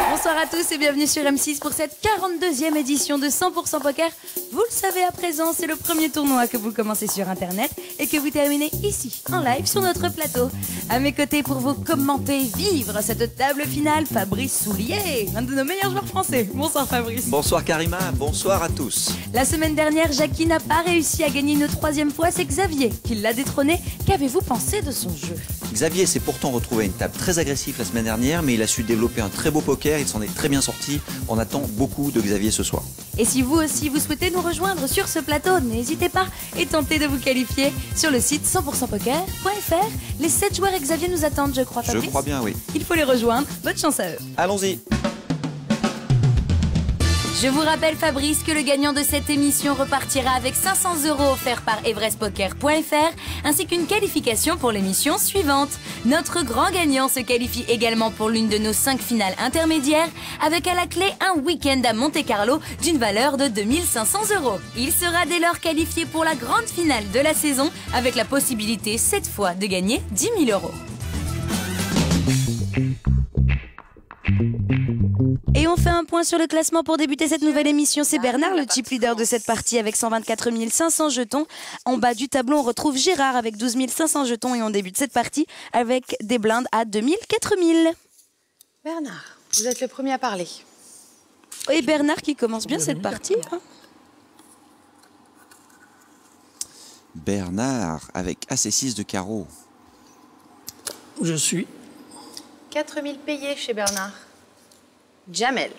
Bonsoir à tous et bienvenue sur M6 pour cette 42e édition de 100% Poker. Vous le savez à présent, c'est le premier tournoi que vous commencez sur Internet et que vous terminez ici, en live, sur notre plateau. À mes côtés pour vous commenter, vivre cette table finale, Fabrice Soulier, l'un de nos meilleurs joueurs français. Bonsoir Fabrice. Bonsoir Karima, bonsoir à tous. La semaine dernière, Jackie n'a pas réussi à gagner une troisième fois, c'est Xavier qui l'a détrôné. Qu'avez-vous pensé de son jeu? Xavier s'est pourtant retrouvé à une table très agressive la semaine dernière, mais il a su développer un très beau poker, il s'en est très bien sorti. On attend beaucoup de Xavier ce soir. Et si vous aussi vous souhaitez nous rejoindre sur ce plateau, n'hésitez pas et tentez de vous qualifier sur le site 100%poker.fr. Les 7 joueurs et Xavier nous attendent, je crois, Fabrice. Je crois bien, oui. Il faut les rejoindre. Bonne chance à eux. Allons-y. Je vous rappelle, Fabrice, que le gagnant de cette émission repartira avec 500 € offerts par everestpoker.fr ainsi qu'une qualification pour l'émission suivante. Notre grand gagnant se qualifie également pour l'une de nos 5 finales intermédiaires avec à la clé un week-end à Monte-Carlo d'une valeur de 2500 €. Il sera dès lors qualifié pour la grande finale de la saison avec la possibilité cette fois de gagner 10 000 €. Et on fait un point sur le classement pour débuter cette nouvelle émission. C'est Bernard, le chip leader de cette partie avec 124 500 jetons. En bas du tableau, on retrouve Gérard avec 12 500 jetons et on débute cette partie avec des blindes à 2000, 4000. Bernard, vous êtes le premier à parler. Et Bernard qui commence bien cette partie. Hein. Bernard avec AC6 de carreau. Je suis. 4000 payés chez Bernard. Jamel,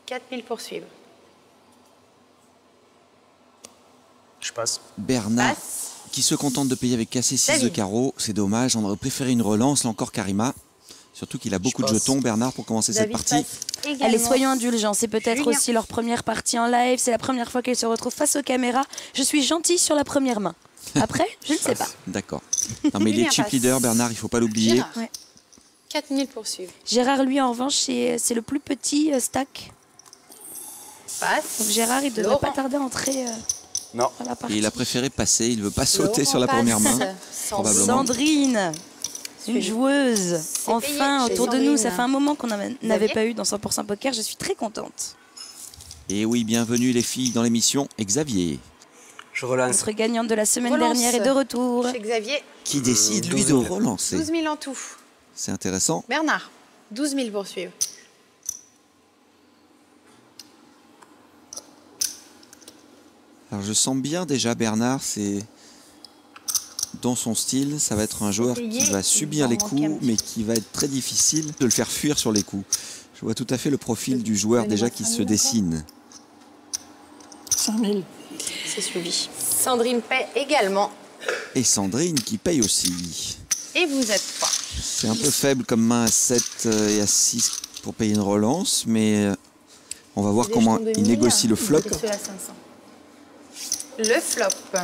4000 pour suivre. Je passe. Bernard Passe. qui se contente de payer avec AC6 de David. carreau. C'est dommage, on aurait préféré une relance. Là encore Karima. Surtout qu'il a beaucoup de passe. jetons, Bernard, pour commencer cette David partie. passe également. Allez, soyons indulgents. C'est peut-être Julien. aussi leur première partie en live. C'est la première fois qu'ils se retrouvent face aux caméras. Je suis gentille sur la première main. Après, je ne sais pas. D'accord. Non mais il est Julien chip passe. leader, Bernard, il faut pas l'oublier. Gérard, Ouais. 4000 pour suivre. Gérard, lui, en revanche, c'est le plus petit stack. Passe. Donc Gérard, il devrait Laurent. pas tarder à entrer Non. dans la partie. Et il a préféré passer, il veut pas sauter Laurent sur la passe. première main. Probablement. Sandrine, une joueuse, C'est enfin payé autour chez de nous. Sandrine. Ça fait un moment qu'on n'avait Xavier pas eu dans 100% Poker. Je suis très contente. Et oui, bienvenue les filles dans l'émission. Et Xavier, Je relance. Notre gagnante de la semaine Relance. dernière est de retour. Chez Xavier, qui décide lui 12 de 000. relancer. 12 000 en tout. C'est intéressant. Bernard, 12 000 pour suivre. Alors je sens bien déjà Bernard, c'est dans son style, ça va être un joueur qui va subir les coups, mais qui va être très difficile de le faire fuir sur les coups. Je vois tout à fait le profil du joueur déjà qui se dessine. 5000. C'est suivi. Sandrine paie également. Et Sandrine qui paye aussi. Et vous êtes 3. C'est un peu faible comme main à 7 et à 6 pour payer une relance, mais on va voir comment il négocie le flop. C'est ceux à 500. Le flop.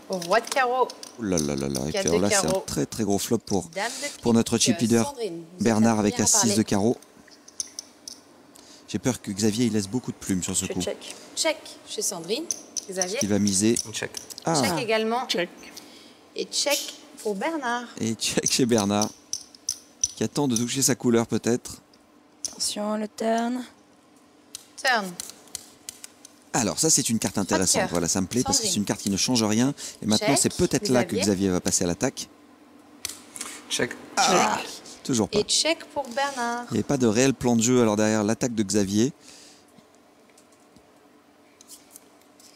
Roi de carreau. Oh là là là là. Et puis Quatre alors de là, c'est un carreau. très très gros flop pour Dame de pique. notre chip leader Sandrine, vous êtes Bernard la avec première à As-6 de parler. carreau. J'ai peur que Xavier il laisse beaucoup de plumes sur ce Je coup. check. Check chez Sandrine. Xavier. Il va miser. Check. Ah, Check également. Check. Et check pour Bernard. et check chez Bernard qui attend de toucher sa couleur peut-être. Attention, le turn. Turn. Alors ça c'est une carte intéressante. cœur. Voilà, ça me plaît parce que Sandrine. c'est une carte qui ne change rien. Et maintenant Check. c'est peut-être là que Xavier. Xavier va passer à l'attaque. Check. Toujours pas. Et check pour Bernard. Il n'y avait pas de réel plan de jeu alors derrière l'attaque de Xavier.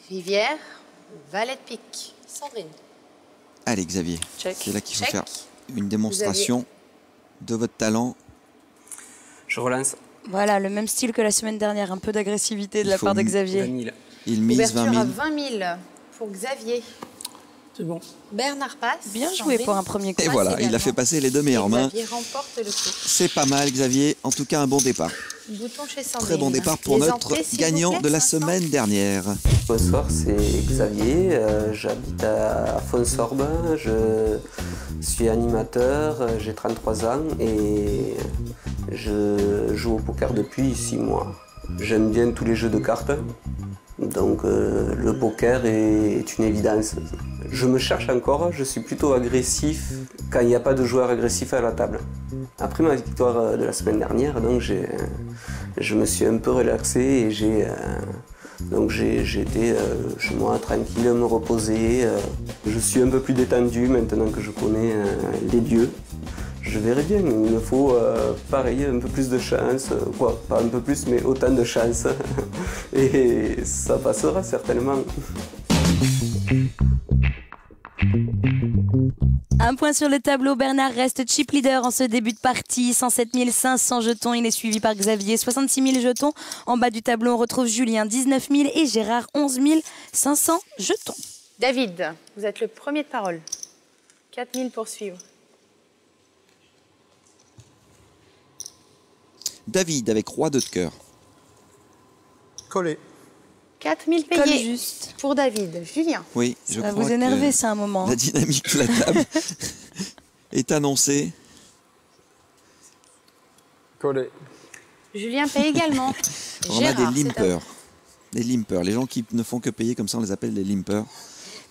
Rivière. Valet de pique. Sandrine. Allez Xavier, Check. c'est là qu'il faut Check. faire une démonstration de votre talent. Je relance. Voilà, le même style que la semaine dernière. Un peu d'agressivité de Il la faut part de 20 Xavier. 000. Il mise Ouverture 20 000. à 20 000 pour Xavier. C'est bon. Bernard passe. Bien joué Sandrine pour un premier coup. Et passe voilà, il a également. fait passer les deux meilleures Et mains. Xavier remporte le coup. C'est pas mal Xavier, en tout cas un bon départ. Bouton chez Sandrine. Très bon départ pour Les notre entrées, s'il vous gagnant plaît, de la 500. semaine dernière. Bonsoir, c'est Xavier, j'habite à Fonsorbe, je Je suis animateur, j'ai 33 ans et je joue au poker depuis 6 mois. J'aime bien tous les jeux de cartes, donc le poker est une évidence. Je me cherche encore, je suis plutôt agressif quand il n'y a pas de joueur agressif à la table. Après ma victoire de la semaine dernière, donc je me suis un peu relaxé et j'ai été chez moi tranquille, me reposer. Je suis un peu plus détendu maintenant que je connais les dieux. Je verrai bien, il me faut pareil, un peu plus de chance, quoi, pas un peu plus, mais autant de chance. Et ça passera certainement. Un point sur le tableau, Bernard reste chip leader en ce début de partie, 107 500 jetons, il est suivi par Xavier, 66 000 jetons. En bas du tableau, on retrouve Julien, 19 000 et Gérard, 11 500 jetons. David, vous êtes le premier de parole. 4 000 pour suivre. David avec roi de cœur. Collé. 4 000 Colle payés juste. pour David. Julien. Oui, Ça je va crois vous énerver, que c'est un moment. la dynamique de la table est annoncée. Collé. Julien paye également. On a Gérard, des c'est à limpers. Des limpers. Les gens qui ne font que payer comme ça, on les appelle les limpers.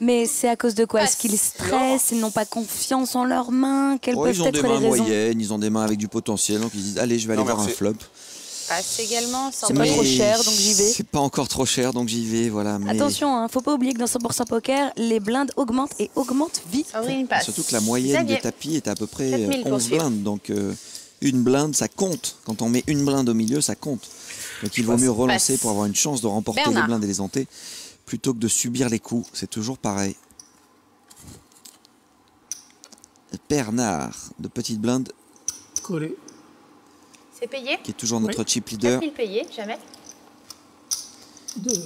Mais c'est à cause de quoi? Est-ce qu'ils Laurence. stressent, ils n'ont pas confiance en leurs mains? Quelles Oh, peuvent ils ont être des les mains raisons? moyennes, ils ont des mains avec du potentiel, donc ils disent allez, je vais aller Non, voir un merci. flop. Passe également. Sans C'est pas payer. trop cher, donc j'y vais. C'est pas encore trop cher, donc j'y vais, voilà. Mais Attention, hein, faut pas oublier que dans 100% poker, les blindes augmentent et augmentent vite. Sandrine passe. surtout que la moyenne Xavier. des tapis est à peu près 4000 pour 11 suivre. blindes, donc une blinde, ça compte. Quand on met une blinde au milieu, ça compte. Donc il vaut mieux relancer Passe. pour avoir une chance de remporter Bernard. les blindes et les hantés, plutôt que de subir les coups. C'est toujours pareil. Bernard, de petite blinde, Collé. C'est payé. qui est toujours notre chip 4 leader. 000 payés, jamais.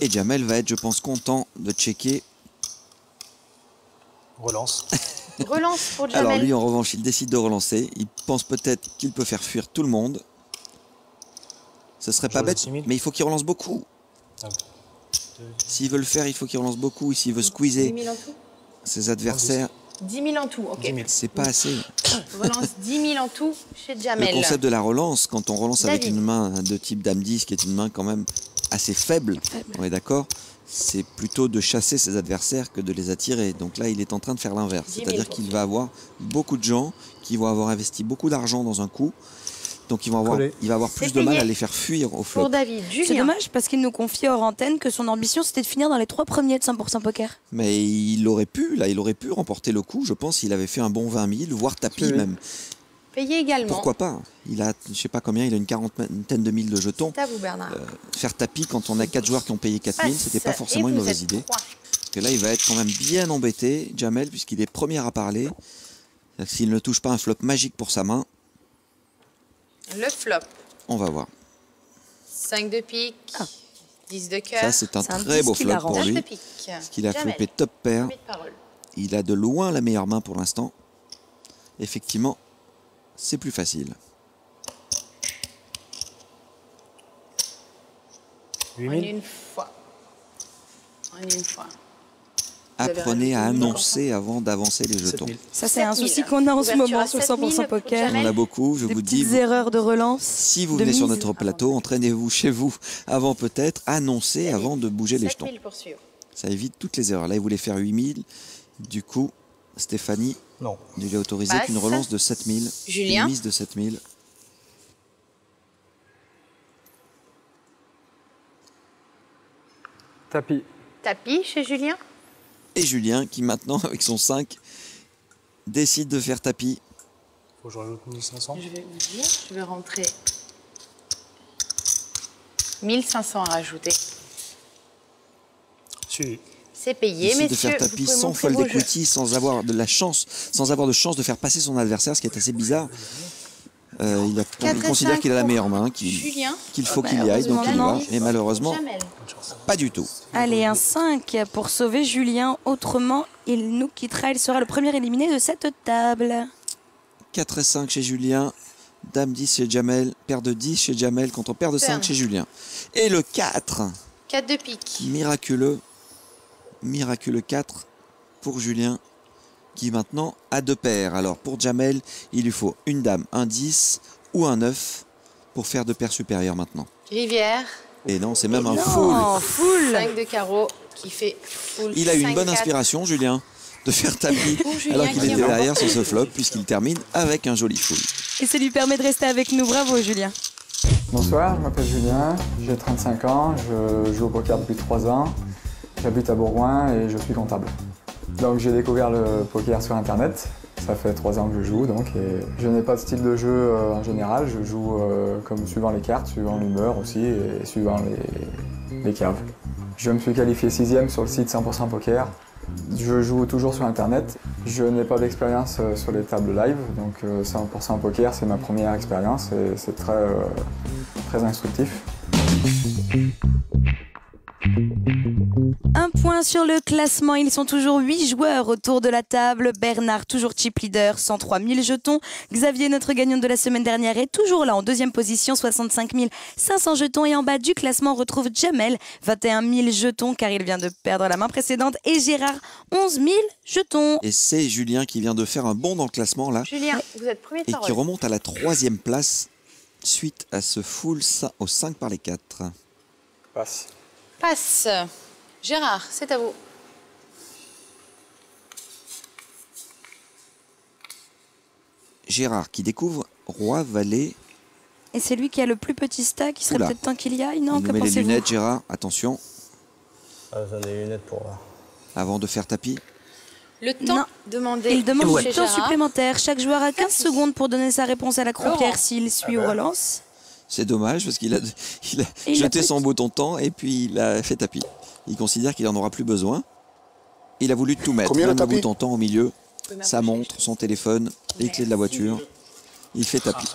Et Jamel va être, je pense, content de checker. Relance. Relance pour Alors Jamel. lui, en revanche, il décide de relancer. Il pense peut-être qu'il peut faire fuir tout le monde. Ce serait pas J'enlève bête, 6 000. mais il faut qu'il relance beaucoup. Ah. S'il veut le faire, il faut qu'il relance beaucoup. Et s'il veut 10 squeezer 000 en tout. ses adversaires, 10 000 en tout, ok. 10 000. c'est pas assez. Relance 10 000 en tout chez Le Jamel. concept de la relance, quand on relance avec David. une main de type Dame 10, qui est une main quand même assez faible, on est d'accord, c'est plutôt de chasser ses adversaires que de les attirer. Donc là, il est en train de faire l'inverse. 10 000 C'est-à-dire pour qu'il va avoir beaucoup de gens qui vont avoir investi beaucoup d'argent dans un coup. Donc il va avoir Collé. plus C'est de mal payé. à les faire fuir au flop. Pour David. C'est Julien. dommage parce qu'il nous confiait hors antenne que son ambition c'était de finir dans les 3 premiers de 100% poker. Mais il aurait pu remporter le coup. Je pense qu'il avait fait un bon 20 000, voire tapis Oui. même. Payé également. Pourquoi pas? Il a, je sais pas combien, il a une quarantaine de mille de jetons. C'est à vous, Bernard. Faire tapis quand on a 4 joueurs qui ont payé 4 000, c'était pas forcément Et une vous mauvaise êtes idée. 3. Parce que là, il va être quand même bien embêté, Jamel, puisqu'il est premier à parler. S'il ne touche pas un flop magique pour sa main, Le flop. on va voir. 5 de pique. 10 de cœur. Ça, c'est un C'est un très beau 10 qu'il flop arrange. pour 9 de lui. pique. Parce qu'il a Jamel. flopé top pair. Premier de parole. Il a de loin la meilleure main pour l'instant. Effectivement, c'est plus facile. 8 En 000. une fois. En une fois. Vous avez Apprenez à rajouté annoncer avant d'avancer les 7 jetons. 000. Ça c'est un 7 000. souci qu'on a en ce Ouverture moment à sur 7 000 100% pour poker. On Jamel. en a beaucoup, je Des vous dis. petites erreurs de relance. Si vous de venez sur mise. notre plateau, entraînez-vous chez vous avant peut-être, annoncez avant de bouger les 7 jetons. 000 pour suivre. Ça évite toutes les erreurs. Là, il voulait faire 8000. Du coup, Stéphanie Non. ne lui a autorisé Passe. qu'une relance de 7000. Julien. Une mise de 7000. Tapis. Tapis chez Julien. Et Julien, qui maintenant, avec son 5, décide de faire tapis. Faut que je rajoute 1500. Je vais vous dire, je vais rentrer 1500 à rajouter. Suivi. C'est payé, Décide de messieurs. faire Vous tapis pouvez sans montrer fold vos jeux. equity, sans avoir de chance de faire passer son adversaire, ce qui est assez bizarre. Il 4 à considère 5 qu'il a la pour meilleure main, Julien. qu'il faut Bah, qu'il y aille, donc il y heureusement, va. non. Et malheureusement, Jamel. pas du tout. Allez, un 5 pour sauver Julien. Autrement, il nous quittera. Il sera le premier éliminé de cette table. 4 et 5 chez Julien. Dame 10 chez Jamel. Paire de 10 chez Jamel contre paire de 5 Turn. chez Julien. Et le 4. 4 de pique. Miraculeux. Miraculeux 4 pour Julien. qui maintenant a 2 paires. Alors pour Jamel, il lui faut une dame, un 10 ou un 9 pour faire 2 paires supérieures maintenant. Rivière. Et non, c'est même un Oh, full. full. 5 de carreau qui fait full. Il a eu une 5, bonne 4. inspiration, Julien, de faire tapis Julien alors qu'il qui était remonte. derrière sur ce flop puisqu'il termine avec un joli full. Et ça lui permet de rester avec nous. Bravo, Julien. Bonsoir, je m'appelle Julien, j'ai 35 ans, je joue au poker depuis 3 ans, j'habite à Bourgoin et je suis comptable. Donc j'ai découvert le poker sur internet, ça fait 3 ans que je joue donc et je n'ai pas de style de jeu en général, je joue comme suivant les cartes, suivant l'humeur aussi et suivant les caves. Je me suis qualifié 6e sur le site 100% Poker. Je joue toujours sur internet, je n'ai pas d'expérience sur les tables live, donc 100% Poker c'est ma première expérience et c'est très instructif. Un point sur le classement, ils sont toujours 8 joueurs autour de la table. Bernard, toujours chip leader, 103 000 jetons. Xavier, notre gagnant de la semaine dernière, est toujours là en deuxième position, 65 500 jetons. Et en bas du classement, on retrouve Jamel, 21 000 jetons car il vient de perdre la main précédente. Et Gérard, 11 000 jetons. Et c'est Julien qui vient de faire un bond dans le classement là Julien, vous êtes premier de et ta qui roue. remonte à la 3e place suite à ce full au 5 par les 4. Passe. Passe. Gérard, c'est à vous. Gérard qui découvre Roi, Valet. Et c'est lui qui a le plus petit stack, il serait Oula. peut-être temps qu'il y aille. Non, Il que nous met les pensez-vous? lunettes, Gérard. Attention, Ah, j'en ai des lunettes pour... avant de faire tapis. Le temps Non. demandé. Il demande chez du temps Gérard. supplémentaire. Chaque joueur a 15 Tapis. secondes pour donner sa réponse à la croupière Laurent. s'il suit ou relance. C'est dommage parce qu'il a, il a Et il jeté a son bouton temps et puis il a fait tapis. Il considère qu'il n'en aura plus besoin. Il a voulu tout mettre, Combien même le le tapis bouton temps au milieu, pouvez sa montre, son téléphone, les clés de la voiture. Il fait tapis.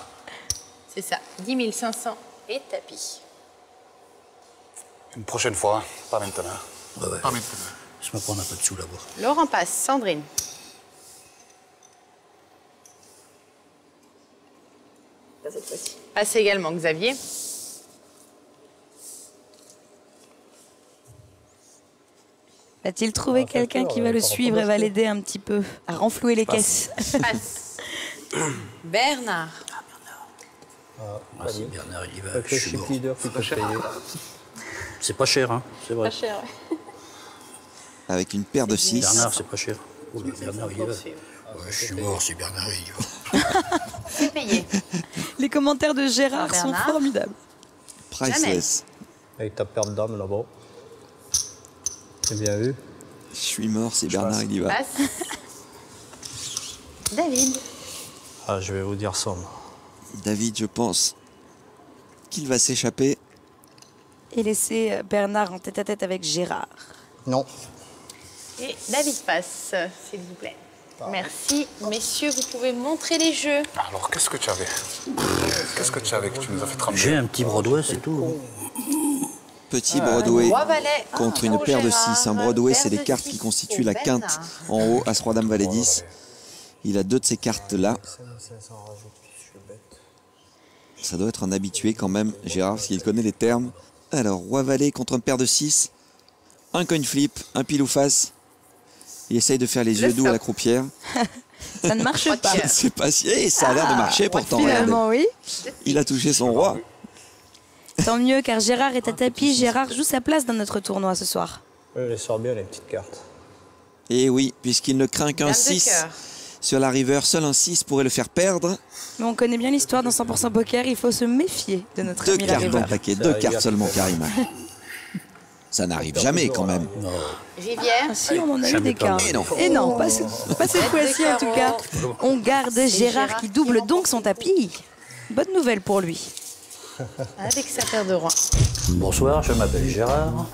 C'est ça, 10 500 et tapis. Une prochaine fois, hein. Pas maintenant. Ouais, ouais. Pas maintenant. Je me prends un peu de sous là-bas. Laurent passe, Sandrine. Passe également, Xavier. Va-t-il trouver quelqu'un qui va le suivre et va l'aider un petit peu à renflouer les caisses? Passe. Bernard. Ah, si Bernard il y va, Avec je le suis chip mort. leader qui peut payer. C'est pas cher, hein, c'est vrai. Pas cher, ouais. Avec une paire de 6. Bernard, c'est pas cher. Oh, mais Bernard il y va. Poursuivre. Ouais, je suis mort si Bernard il y va. C'est payé. Les commentaires de Gérard sont Bernard. formidables. Priceless. Avec ta paire de dames là-bas. C'est bien vu. Je suis mort, c'est Bernard, il y va. Passe. David. Ah, je vais vous dire ça, moi. David, je pense qu'il va s'échapper. Et laisser Bernard en tête-à-tête avec Gérard. Non. Et David passe, s'il vous plaît. Merci. Messieurs, vous pouvez montrer les jeux. Alors, qu'est-ce que tu avais? Qu'est-ce que tu avais que tu nous as fait trembler? J'ai un petit Broadway, c'est tout. Petit Broadway Roi Valet. contre une pour paire de Gérard. 6. Un Broadway, c'est Paire les de cartes 6 qui constituent pour la quinte Bernard. en haut, As, Roi, Dame, Valet 10. Il a 2 de ces cartes-là. Ça doit être un habitué quand même, Gérard, parce qu'il connaît les termes. Alors, Roi Valet contre une paire de 6. Un coin flip, un pile ou face. Il essaye de faire les yeux doux à la croupière. Ça ne marche pas. Je ne sais pas si... Eh, ça a l'air de marcher pourtant, regardez. Finalement, oui. Il a touché son roi. Tant mieux, car Gérard est à tapis. Gérard joue sa place dans notre tournoi ce soir. Je les sors bien, les petites cartes. Et oui, puisqu'il ne craint qu'un Dame de 6 cœur. sur la river, seul un 6 pourrait le faire perdre. Mais on connaît bien l'histoire dans 100% Poker, il faut se méfier de notre 2 ami cartes dans Larriver. le paquet, Ça 2 arrive cartes à seulement, peu près. Karim. Ça n'arrive jamais quand même. Non. Rivière. Ah si, on en a eu Jamais des cas. pas. Et non. Et non, pas cette fois-ci en tout cas. On garde Gérard qui double donc son tapis. Bonne nouvelle pour lui. Avec sa paire de rois. Bonsoir, je m'appelle Gérard.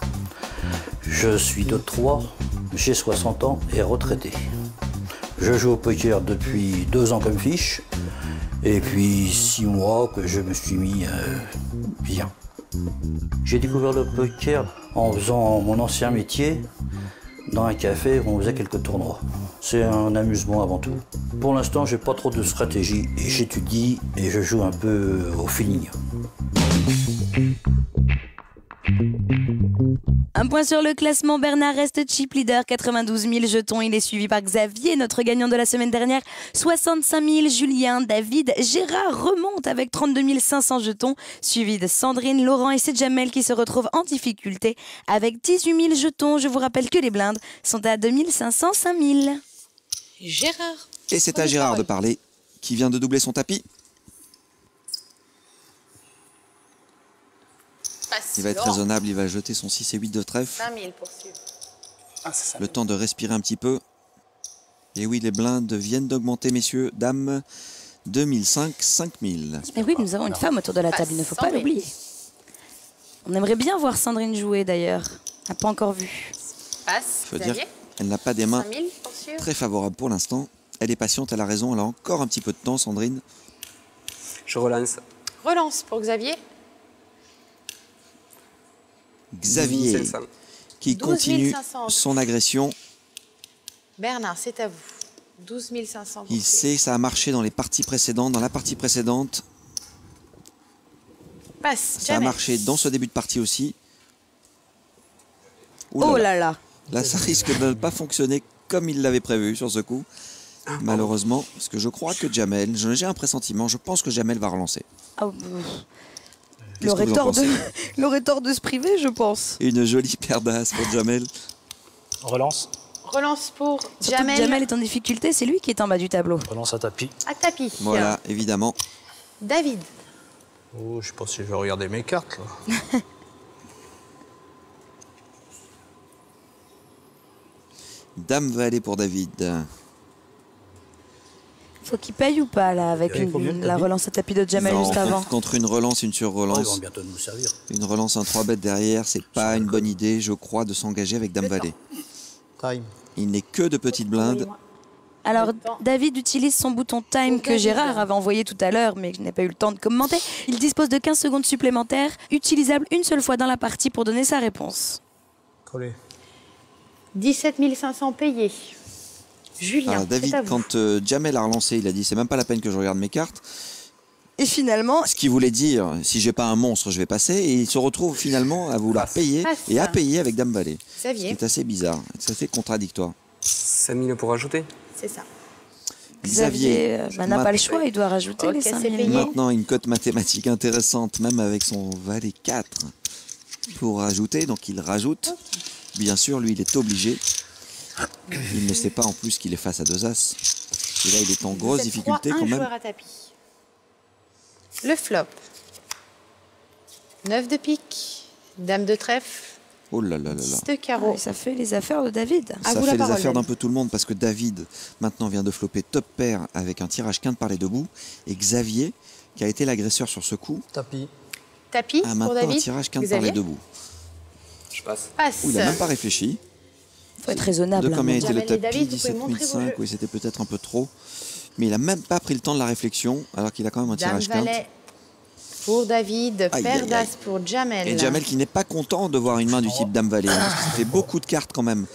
Je suis de Troyes, j'ai 60 ans et retraité. Je joue au poker depuis 2 ans comme fiche. Et puis 6 mois que je me suis mis bien. J'ai découvert le poker en faisant mon ancien métier dans un café où on faisait quelques tournois. C'est un amusement avant tout. Pour l'instant, j'ai pas trop de stratégie et j'étudie et je joue un peu au feeling. Un point sur le classement, Bernard reste chip leader, 92 000 jetons. Il est suivi par Xavier, notre gagnant de la semaine dernière, 65 000. Julien, David, Gérard remonte avec 32 500 jetons, suivi de Sandrine, Laurent et c'est Jamel qui se retrouve en difficulté avec 18 000 jetons. Je vous rappelle que les blindes sont à 2 500, 5 000. Gérard. Et c'est à Gérard de parler, qui vient de doubler son tapis. Il va être raisonnable, il va jeter son 6 et 8 de trèfle. 20 000 pour suivre. Le temps de respirer un petit peu. Et oui, les blindes viennent d'augmenter, messieurs, dames. 2005, 5000. Mais oui, nous avons une femme autour de la table, il ne faut pas l'oublier. On aimerait bien voir Sandrine jouer d'ailleurs. Elle n'a pas encore vu. Passe. Il faut dire qu'elle n'a pas des mains très favorables pour l'instant. Elle est patiente, elle a raison, elle a encore un petit peu de temps, Sandrine. Je relance. Relance pour Xavier. Xavier, qui continue 500. son agression. Bernard, c'est à vous. 12 500. Il sait que ça a marché dans les parties précédentes, dans la partie précédente. Passe. Ça a marché dans ce début de partie aussi. Oh là là. Là, ça risque de ne pas fonctionner comme il l'avait prévu sur ce coup. Malheureusement, parce que je crois que Jamel, j'ai un pressentiment, je pense que Jamel va relancer. Oh, il aurait tort de se priver, je pense. Une jolie paire d'as pour Jamel. Relance. Relance pour Surtout Jamel. que Jamel est en difficulté, c'est lui qui est en bas du tableau. Relance à tapis. À tapis. Voilà, évidemment. David. Oh, je sais pas si je vais regarder mes cartes là. Dame va aller pour David. Faut qu'il paye ou pas là avec la relance à tapis de Jamel Non, juste avant. contre une relance, une Ils sur-relance. vont bientôt nous servir. Une relance, un 3 bêtes derrière, c'est pas une bonne idée, je crois, de s'engager avec Dame Valet. Time. Il n'est que de petites blindes. Alors, David utilise son bouton time que Gérard avait envoyé tout à l'heure, mais que je n'ai pas eu le temps de commenter. Il dispose de 15 secondes supplémentaires, utilisables une seule fois dans la partie pour donner sa réponse. Collé. 17 500 payés. Julien, Alors, David, c'est à vous. quand Jamel a relancé, il a dit c'est même pas la peine que je regarde mes cartes. Et finalement, Ce qui voulait dire si j'ai pas un monstre, je vais passer. Et il se retrouve finalement à vouloir payer Passe. et à payer avec Dame Valet. Xavier, C'est assez bizarre, c'est assez contradictoire. 5000 pour ajouter. c'est ça. Xavier n'a pas le choix, il doit rajouter Ok, les c'est 5 000. payé. Maintenant, une cote mathématique intéressante, même avec son Valet 4 pour ajouter. Donc il rajoute. Bien sûr, lui, il est obligé. Il ne sait pas en plus qu'il est face à 2 As. Et là, il est en grosse difficulté quand même. joueur à tapis. Le flop. 9 de pique, dame de trèfle, Oh là là là là. 10 de carreau. Ça fait les affaires de David. À Ça vous la fait les parole, affaires d'un David. peu tout le monde parce que David maintenant vient de flopper top pair avec un tirage quinte par les debout et Xavier qui a été l'agresseur sur ce coup Tapis. Tapis a pour maintenant un David. tirage quinte par Xavier les debout. Je passe. Passe. Où il n'a même pas réfléchi. Faut être raisonnable. De combien était le Jamel et tapis David, vous pouvez 17 montrer vos 500, jeux. oui c'était peut-être un peu trop. Mais il n'a même pas pris le temps de la réflexion alors qu'il a quand même un Dame tirage quinte. valet pour David, Aïe, paire aïe, aïe. d'as pour Jamel. Et Jamel qui n'est pas content de voir une main du type Dame Valet. Parce que ça fait beaucoup de cartes quand même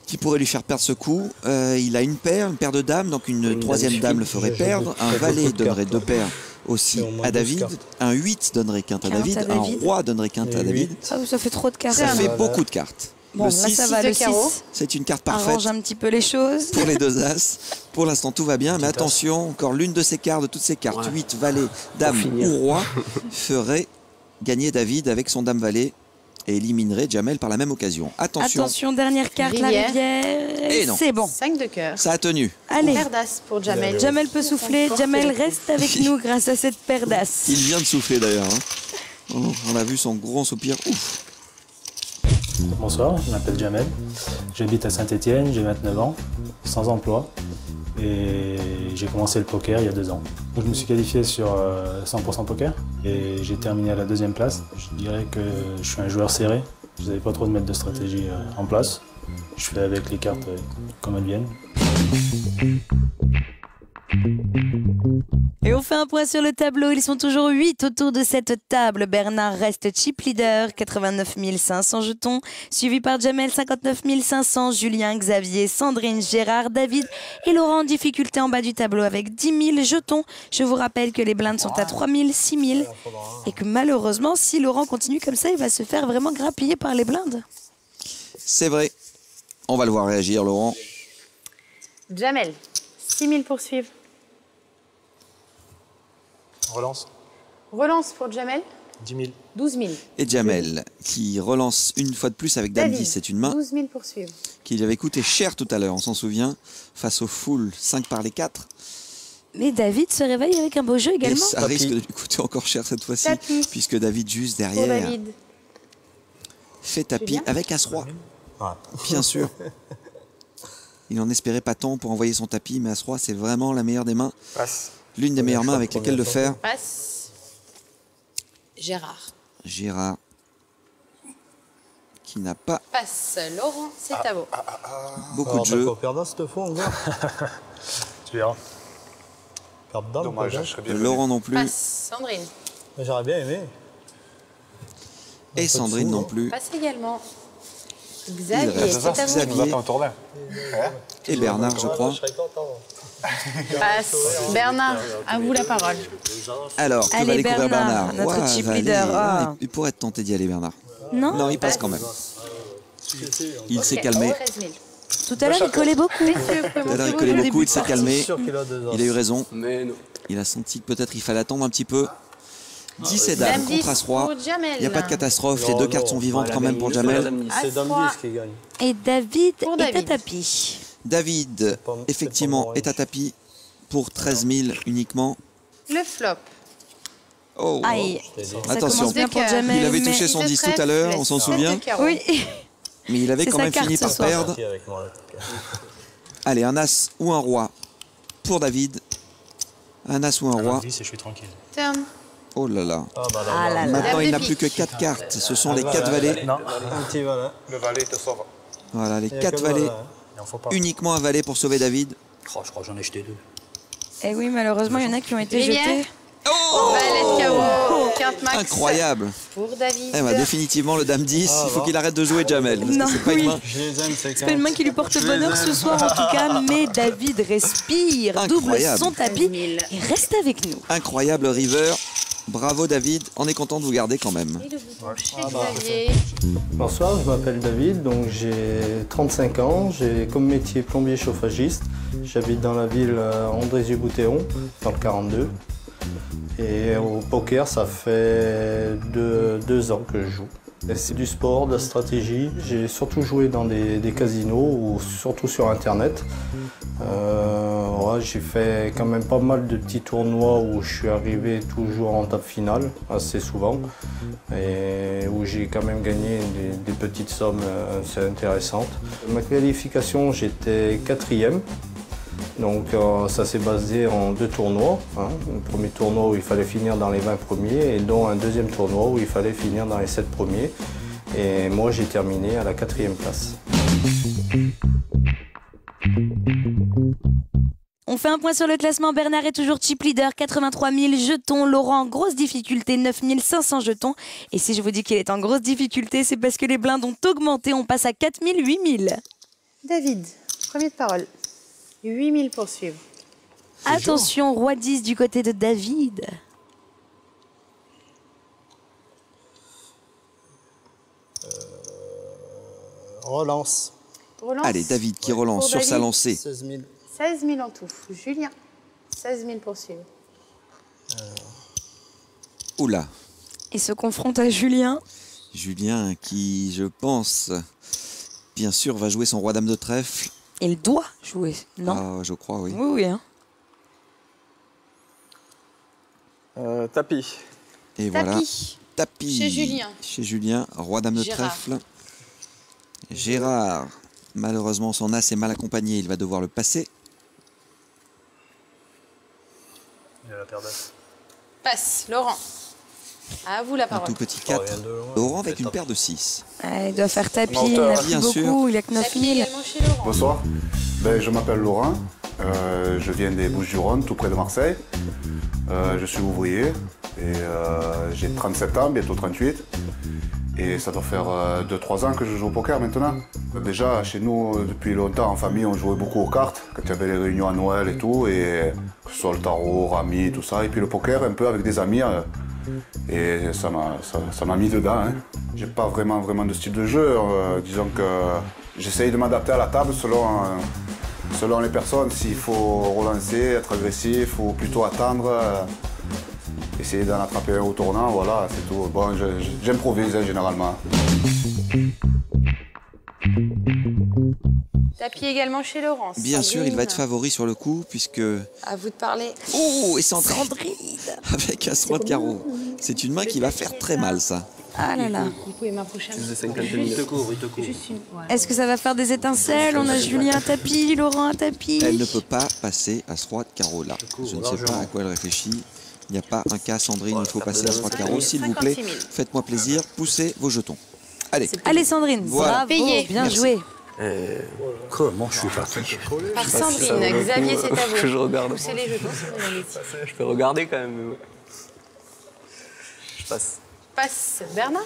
qui pourraient lui faire perdre ce coup. Il a une paire de dames, donc une troisième dame le ferait perdre. Un valet donnerait 2 paires aussi à David. Un 8 donnerait quinte à Quinte David. à Un David. roi donnerait quinte à David. Ah, ça fait trop de cartes. Ça fait beaucoup de cartes. Bon, Le là 6, ça va, de le carreau. 6 c'est une carte parfaite arrange un petit peu les choses. pour les 2 As. Pour l'instant, tout va bien, mais attention, encore l'une de ces cartes, de toutes ces cartes, 8, valet, dame finir. ou roi, ferait gagner David avec son dame valet et éliminerait Jamel par la même occasion. Attention, dernière carte, Rivière. la rivière. Et non. C'est bon. 5 de cœur. Ça a tenu. Allez, Paire d'as pour Jamel. Jamel peut souffler. Jamel reste avec nous grâce à cette paire d'as. Il vient de souffler d'ailleurs. Hein. Oh, on a vu son grand soupir. Ouf. Bonsoir, je m'appelle Jamel. J'habite à Saint-Étienne, j'ai 29 ans, sans emploi. Et j'ai commencé le poker il y a 2 ans. Donc, je me suis qualifié sur 100% poker et j'ai terminé à la 2e place. Je dirais que je suis un joueur serré. Je n'avais pas trop de mettre de stratégie en place. Je fais avec les cartes comme elles viennent. Et on fait un point sur le tableau. Ils sont toujours 8 autour de cette table. Bernard reste chip leader, 89 500 jetons, suivi par Jamel, 59 500, Julien, Xavier, Sandrine, Gérard, David et Laurent en difficulté en bas du tableau avec 10 000 jetons. Je vous rappelle que les blindes sont à 3 000, 6 000 et que malheureusement, si Laurent continue comme ça, il va se faire vraiment grappiller par les blindes. C'est vrai. On va le voir réagir, Laurent. Jamel, 6 000 pour suivre. Relance. Relance pour Jamel, 10 000. 12 000. Et Jamel, qui relance une fois de plus avec Dame 10, c'est une main 12 000 pour suivre. qui lui avait coûté cher tout à l'heure, on s'en souvient, face au full 5 par les 4. Mais David se réveille avec un beau jeu Et également. ça risque de lui coûter encore cher cette fois-ci, Tapis. puisque David, juste Pour derrière, David. fait tapis Julien. avec As-Roi. Ah. Bien sûr. Il en espérait pas tant pour envoyer son tapis, mais As-Roi, c'est vraiment la meilleure des mains. Passe. L'une des meilleures mains avec lesquelles le faire. Passe. Gérard. Gérard, qui n'a pas Passe. Laurent, c'est à vous. beaucoup de jeux. perdre cette fois encore. Tu verras. Perdre dedans, Dommage, je serais bien. Laurent non plus. Passe. Sandrine. J'aurais bien aimé. Et Sandrine non plus. Passe également. Il Xavier, reste c'est à Xavier. vous. Nous attend un tournoi. Et Bernard, je crois. Passe. Bernard, à vous la parole. Alors, que va Allez, découvrir Bernard, Bernard notre Ouah, chip va aller. leader. Ah, Ah. il pourrait être tenté d'y aller, Bernard. Non, Non, il passe quand même. Il s'est Ok, calmé. 13 000. tout à l'heure il collait beaucoup. Messieurs, vous pouvez Tout à l'heure, montrer il vos collait jeux. beaucoup, il s'est calmé. qu'il a deux Il a eu raison. Mais non. Il a senti que peut-être il fallait attendre un petit peu. 10 et Dame Dame 10 contre As-Roi. pour Jamel. Il n'y a pas de catastrophe. Les deux cartes sont vivantes quand même pour Jamel. C'est Dame 10 qui gagne. Et David Pour est à David. tapis. David, pas- effectivement, c'est est à tapis pour 13 000 uniquement. Le flop. Oh. Aïe, ça Attention. commence bien pour Il Jamel. Il avait mais- touché son de 10 tout trèfle, à l'heure, laisse on s'en sept souvient. de carreau. Oui, Mais il avait C'est quand sa même carte fini ce par soir. perdre. Avec moi, là. Allez, un As ou un Roi pour David. Un As ou un Roi. 10 et je suis tranquille. Turn. Oh là là. Ah bah là, Ah là là. Maintenant, Dame il de n'a pique. plus que 4 cartes. Ce sont les 4 valets. Non, un petit valet. Le valet te sauve. Voilà, les Il y a 4 que le valets. valet, hein. il en faut pas. Uniquement un valet pour sauver David. Oh, je crois que j'en ai jeté deux. Et oui, malheureusement, il y en a qui ont été Lumière. jetés. Valet de KO. Carte max. Incroyable. Pour David. Eh ben, définitivement, le Dame 10, il faut qu'il arrête de jouer Jamel. Parce que Non, c'est pas une oui. main. Je les aime, ces C'est pas une main qui lui porte bonheur ce soir en tout cas, mais David respire, double Incroyable. son tapis 1000. et reste avec nous. Incroyable river. Bravo David. On est content de vous garder quand même. Et le bouton chez Xavier. Bonsoir, je m'appelle David, donc j'ai 35 ans, j'ai comme métier plombier chauffagiste. J'habite dans la ville Andrézieux-Boutéon, dans le 42. Et au poker, ça fait 2 ans que je joue. Et c'est du sport, de la stratégie. J'ai surtout joué dans des casinos ou surtout sur Internet. Ouais, j'ai fait quand même pas mal de petits tournois où je suis arrivé toujours en table finale, assez souvent. Et où j'ai quand même gagné des petites sommes assez intéressantes. Ma qualification, j'étais 4e. Donc ça s'est basé en 2 tournois. Hein. Un premier tournoi où il fallait finir dans les 20 premiers et dont un deuxième tournoi où il fallait finir dans les 7 premiers. Et moi j'ai terminé à la 4e place. On fait un point sur le classement. Bernard est toujours chip leader, 83 000 jetons. Laurent, grosse difficulté, 9 500 jetons. Et si je vous dis qu'il est en grosse difficulté, c'est parce que les blindes ont augmenté. On passe à 4 000, 8 000. David, premier de parole. 8 000 pour suivre. Attention, roi 10 du côté de David. Relance. Relance. Allez, David qui relance Pour sur sa David. lancée. 16 000. 16 000 en tout. Julien, 16 000 pour suivre. Oula. Il se confronte à Julien. Julien qui, je pense, bien sûr, va jouer son roi dame de trèfle. Il doit jouer, non? Ah, je crois, oui. Oui, oui. Hein. Tapis. Et voilà. Tapis. Tapis. Chez Julien. Chez Julien, roi dame de Gérard. trèfle. Gérard. Malheureusement, son as est mal accompagné. Il va devoir le passer. Il a la paire d'as. Passe. Laurent, à vous la Un parole. tout petit 4. Laurent avec une paire de 6. Ah, il doit faire tapis, Menteur. il n'a plus Bien beaucoup, sûr. il a que 9 Tapis 000. également chez Laurent. Bonsoir. Je m'appelle Laurent. Je viens des Bouches-du-Rhône, tout près de Marseille. Je suis ouvrier et j'ai 37 ans, bientôt 38. Et ça doit faire 2-3 ans que je joue au poker maintenant. Déjà, chez nous, depuis longtemps, en famille, on jouait beaucoup aux cartes, quand il y avait les réunions à Noël et tout, et que ce soit le tarot, Rami, tout ça. Et puis le poker, un peu avec des amis, Et ça m'a mis dedans. Hein. J'ai pas vraiment de style de jeu. Disons que j'essaye de m'adapter à la table selon les personnes. S'il faut relancer, être agressif ou plutôt attendre, essayer d'en attraper un au tournant, voilà, c'est tout. Bon, j'improvise généralement. Tapis également chez Laurent. Bien sûr, il va être favori sur le coup, puisque... À vous de parler. Oh, et Sandrine avec As-Roi de carreau. C'est une main qui va faire très mal, ça. Ah là là. Vous pouvez m'approcher un peu. Il te couvre. Juste une. Ouais. Est-ce que ça va faire des étincelles? On a Julien à tapis, Laurent à tapis. Elle ne peut pas passer As-Roi de carreau là. Je ne sais pas à quoi elle réfléchit. Il n'y a pas un cas, Sandrine, il faut passer As-Roi de carreau. S'il vous plaît, faites-moi plaisir, poussez vos jetons. Allez. Allez Sandrine, Voilà. bravo, bien Merci. joué. Comment je suis parti? Par Sandrine, Xavier, c'est à vous. Que je regarde. Poussez les jetons si vous en avez. Je peux regarder quand même. Je passe. Passe Bernard.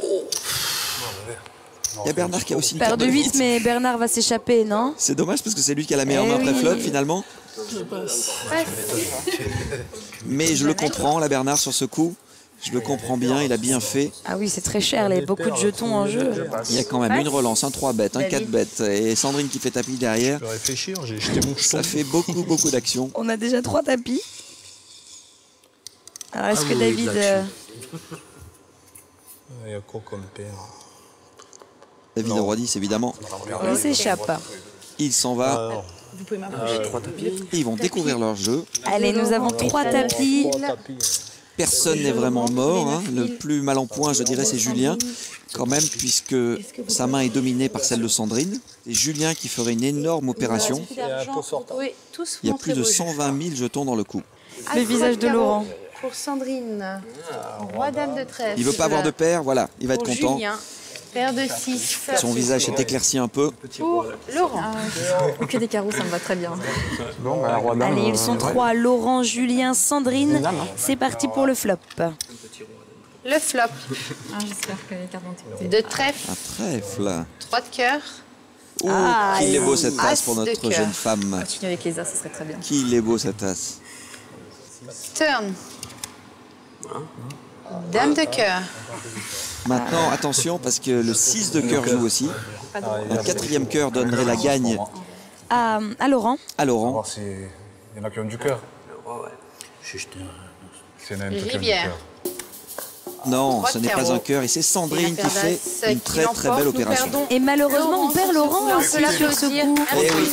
Il y a Bernard qui a aussi une Paire carte de 8, mais Bernard va s'échapper, non? C'est dommage parce que c'est lui qui a la meilleure Eh main oui. pré-flop finalement. Passe. Mais je le comprends, là, Bernard, sur ce coup. Je le comprends bien, il a bien fait. Ah oui, c'est très cher, il y a beaucoup de jetons en jeu. Il y a quand même une relance, un 3 bêtes, un 4 bêtes. Et Sandrine qui fait tapis derrière. Je vais réfléchir, j'ai jeté mon Ça fait beaucoup d'actions. On a déjà 3 tapis. Alors, est-ce que oui, David... Il y a quoi comme paire? David Roi 10, évidemment. il s'échappe. Il s'en va. Vous pouvez m'approcher. Et ils vont découvrir leur jeu. Allez, nous avons 3 tapis. Personne n'est vraiment mort. Hein. Le plus mal en point, je dirais, c'est Julien. Quand même, puisque sa main est dominée par celle de Sandrine. C'est Julien qui ferait une énorme opération. Oui, tous Il y a plus de montrer vos jeux. 120 000 jetons dans le coup. Le visage de Laurent. Pour Sandrine. Roi, dame de trèfle. Il veut pas avoir de paire, voilà, il va être Pour content. Julien. Paire de 6. Son visage s'est éclairci un peu. Pour Laurent. Que des carreaux, ça me va très bien. Bon, bah, roi dame. Allez, ils sont 3. Laurent, Julien, Sandrine. C'est parti pour le flop. Le flop. Ah, j'espère que les cartes vont être... De trèfle. Un trèfle. 3 de cœur. Oh, Ah, qu'il est beau cette As tasse pour de notre cœur. jeune femme. Continuer avec les as, ce serait très bien. Qu'il est beau cette tasse. Turn. Dame de cœur. Maintenant, attention, parce que le 6 de cœur joue aussi. Un 4e cœur donnerait la gagne À Laurent. à On va Laurent. voir s'il y en a qui ont du cœur. J'ai jeté S'il y en a un peu qui ont du Rivière. cœur. Non, Trois ce de n'est pas carreau. un cœur. Et c'est Sandrine qui fait une très belle opération. Et malheureusement, on perd Laurent aussi sur ce coup. Eh oui.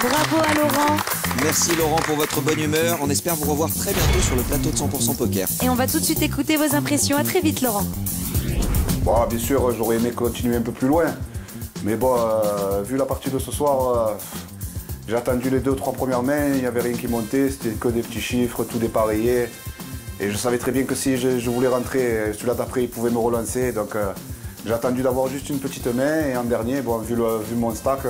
Bravo à Laurent. Merci Laurent pour votre bonne humeur. On espère vous revoir très bientôt sur le plateau de 100% Poker. Et on va tout de suite écouter vos impressions. À très vite, Laurent. Bon, bien sûr, j'aurais aimé continuer un peu plus loin. Mais bon, vu la partie de ce soir, j'ai attendu les 2 ou 3 premières mains, il n'y avait rien qui montait, c'était que des petits chiffres, tout dépareillé. Et je savais très bien que si je voulais rentrer, celui-là d'après, il pouvait me relancer. Donc j'ai attendu d'avoir juste une petite main. Et en dernier, bon, vu mon stack,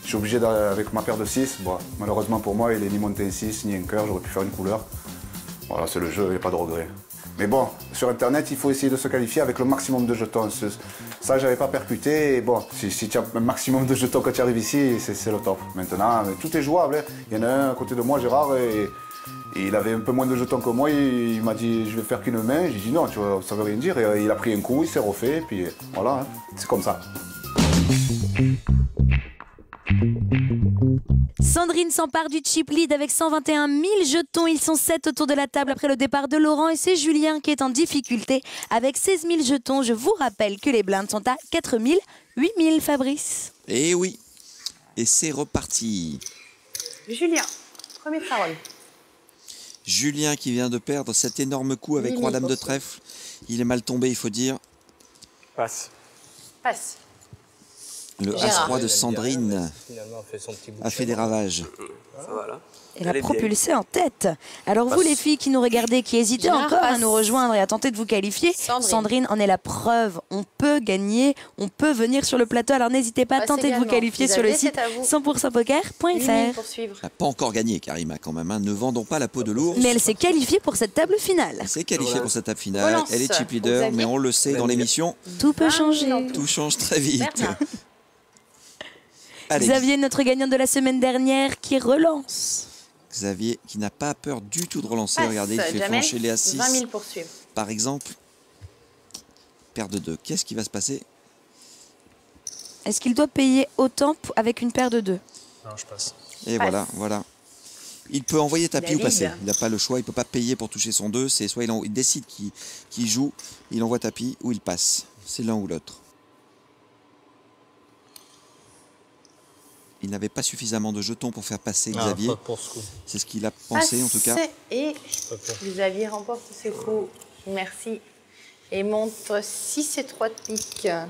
je suis obligé avec ma paire de 6. Bon, malheureusement pour moi, il n'est ni monté un 6, ni un cœur, j'aurais pu faire une couleur. Voilà, c'est le jeu, il n'y a pas de regret. Mais bon, sur Internet, il faut essayer de se qualifier avec le maximum de jetons. Ça, j'avais pas percuté. Et bon, si tu as un maximum de jetons quand tu arrives ici, c'est le top. Maintenant, tout est jouable. Hein. Il y en a un à côté de moi, Gérard, et il avait un peu moins de jetons que moi. Il m'a dit, je vais faire qu'une main. J'ai dit non, tu vois, ça veut rien dire. Et il a pris un coup, il s'est refait. Et puis voilà, hein. C'est comme ça. Sandrine s'empare du chip lead avec 121 000 jetons. Ils sont 7 autour de la table après le départ de Laurent. Et c'est Julien qui est en difficulté avec 16 000 jetons. Je vous rappelle que les blindes sont à 4 000, 8 000, Fabrice. Et oui. Et c'est reparti. Julien, première parole. Julien qui vient de perdre cet énorme coup avec Roi Dame de trèfle. Il est mal tombé, il faut dire. Passe. Passe. Le As-Roi de Sandrine a fait des ravages. Elle a propulsé en tête. Alors vous les filles qui nous regardez, qui hésitez Gérard encore à passe. nous rejoindre et à tenter de vous qualifier, Sandrine en est la preuve. On peut gagner, on peut venir sur le plateau. Alors n'hésitez pas à Passe tenter de vous également. qualifier sur le Xavier, site c'est à vous. 100%poker.fr. Pour suivre. Elle n'a pas encore gagné, Karima, quand même. Hein. Ne vendons pas la peau de l'ours. Mais elle s'est qualifiée pour cette table finale. Elle s'est qualifiée pour cette table finale. Relance Elle est chip pour leader, Xavier. mais on le sait dans l'émission, Tout peut changer. tout change très vite. Bernard. Allez, Xavier, notre gagnant de la semaine dernière, qui relance. Xavier qui n'a pas peur du tout de relancer. Passe, Regardez, il fait Jamel, flancher les A6. 20 000 pour suivre. Par exemple, paire de 2. Qu'est-ce qui va se passer? Est-ce qu'il doit payer autant avec une paire de 2? Non, je passe. Et Passe. voilà. Il peut envoyer tapis ou David. passer. Il n'a pas le choix, il ne peut pas payer pour toucher son 2. C'est soit il décide qu'il joue, il envoie tapis ou il passe. C'est l'un ou l'autre. Il n'avait pas suffisamment de jetons pour faire passer Xavier. pas pour ce coup. C'est ce qu'il a pensé en tout cas. Et Xavier remporte ce coup. Merci. Et montre 6 et 3 de pique. Un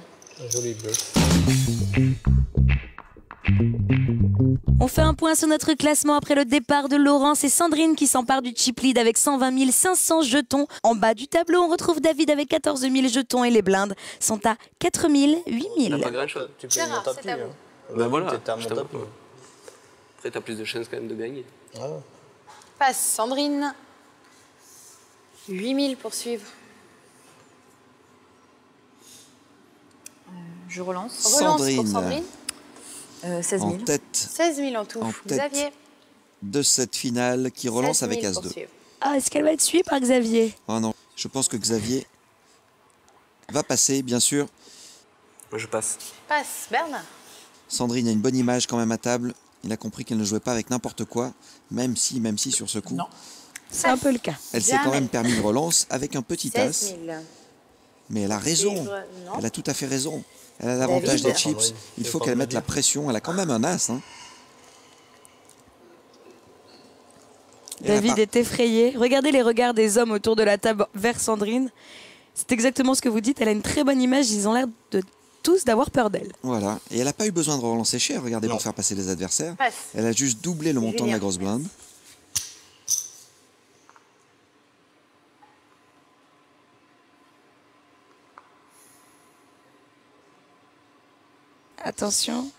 joli bluff. On fait un point sur notre classement après le départ de Laurent. C'est Sandrine qui s'empare du chip lead avec 120 500 jetons. En bas du tableau, on retrouve David avec 14 000 jetons et les blindes sont à 4 000, 8 000. Pas grand chose. Tu peux Gérard, mon c'est tapis. à vous. Hein. Ben voilà. T'es à mon je t'avoue tapis. pas. Après, t'as plus de chances quand même de gagner. Ah ouais. Passe, Sandrine. 8 000 pour suivre. Je relance. Relance pour Sandrine. Sandrine. 16 000. En tête 16 000 en tout. En tête. Xavier. de cette finale qui relance 16 000 avec pour As-2. suivre. Ah, est-ce qu'elle va être suivie par Xavier? Oh non, je pense que Xavier va passer, bien sûr. Je passe. Passe, Bernard. Sandrine a une bonne image quand même à table. Il a compris qu'elle ne jouait pas avec n'importe quoi, même si sur ce coup, C'est un peu le cas. elle s'est quand Jamais. même permis une relance avec un petit 16 as. 000. Mais elle a raison. Suivre, non. Elle a tout à fait raison. Elle a l'avantage David. des chips. Sandrine, Il c'est faut pas qu'elle de mette la dire. pression. Elle a quand même un as. Hein. Elle a David pas- est effrayé. Regardez les regards des hommes autour de la table vers Sandrine. C'est exactement ce que vous dites. Elle a une très bonne image. Ils ont l'air de tous d'avoir peur d'elle. Voilà. Et elle n'a pas eu besoin de relancer cher, regardez, Non. pour faire passer les adversaires. Passe. Elle a juste doublé le montant de la grosse blinde. Attention.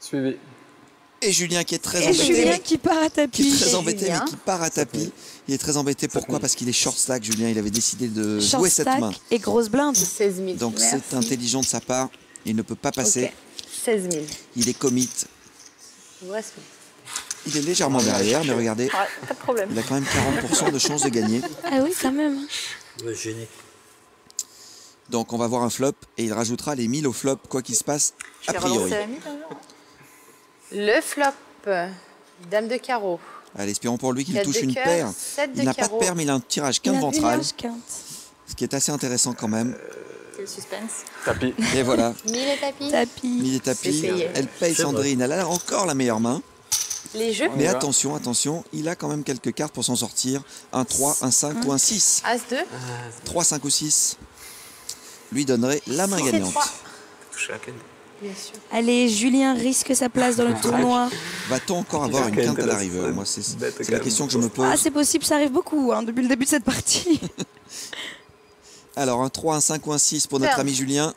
Suivi. Et Julien qui est très Et embêté. Julien qui part à Qui est tapis. très Et embêté, Julien. mais qui part à tapis. Il est très embêté. Pourquoi? Parce qu'il est short stack, Julien. Il avait décidé de Short jouer cette stack main. et grosse blinde. 16 000. Donc Merci. c'est intelligent de sa part. Il ne peut pas passer. Ok. 16 000. Il est commit. Il vous reste Il est légèrement derrière, mais regardez, pas de problème. il a quand même 40% de chance de gagner. Ah oui, quand même. Ouais, gêné. Donc on va voir un flop et il rajoutera les 1000 au flop, quoi qu'il se passe, a priori. Le flop. Dame de carreau. Allez, espérons pour lui qu'il 4 touche de une cœur, paire. 7 de Il n'a pas de carreau. paire, mais il a un tirage Il a quinte ventral, village quinte. ce qui est assez intéressant quand même. Quel suspense. Tapis. Et voilà, 1000 et tapis. Tapis. 1000 et tapis. C'est payé. Elle paye C'est Sandrine, elle a encore la meilleure main. Les jeux. Mais y va. attention, attention, il a quand même quelques cartes pour s'en sortir. Un 3, un 5 ou un 6. As 2. 3, 5 ou 6 lui donnerait la main Six et gagnante. 3. Toucher la quinte. Bien sûr. Allez, Julien risque sa place dans le tournoi. Va-t-on encore avoir une quinte à l'arrivée? Moi, c'est la question que je me pose. Ah, c'est possible, ça arrive beaucoup hein, depuis le début de cette partie. Alors, un 3, un 5 ou un 6 pour notre Ferme. ami Julien.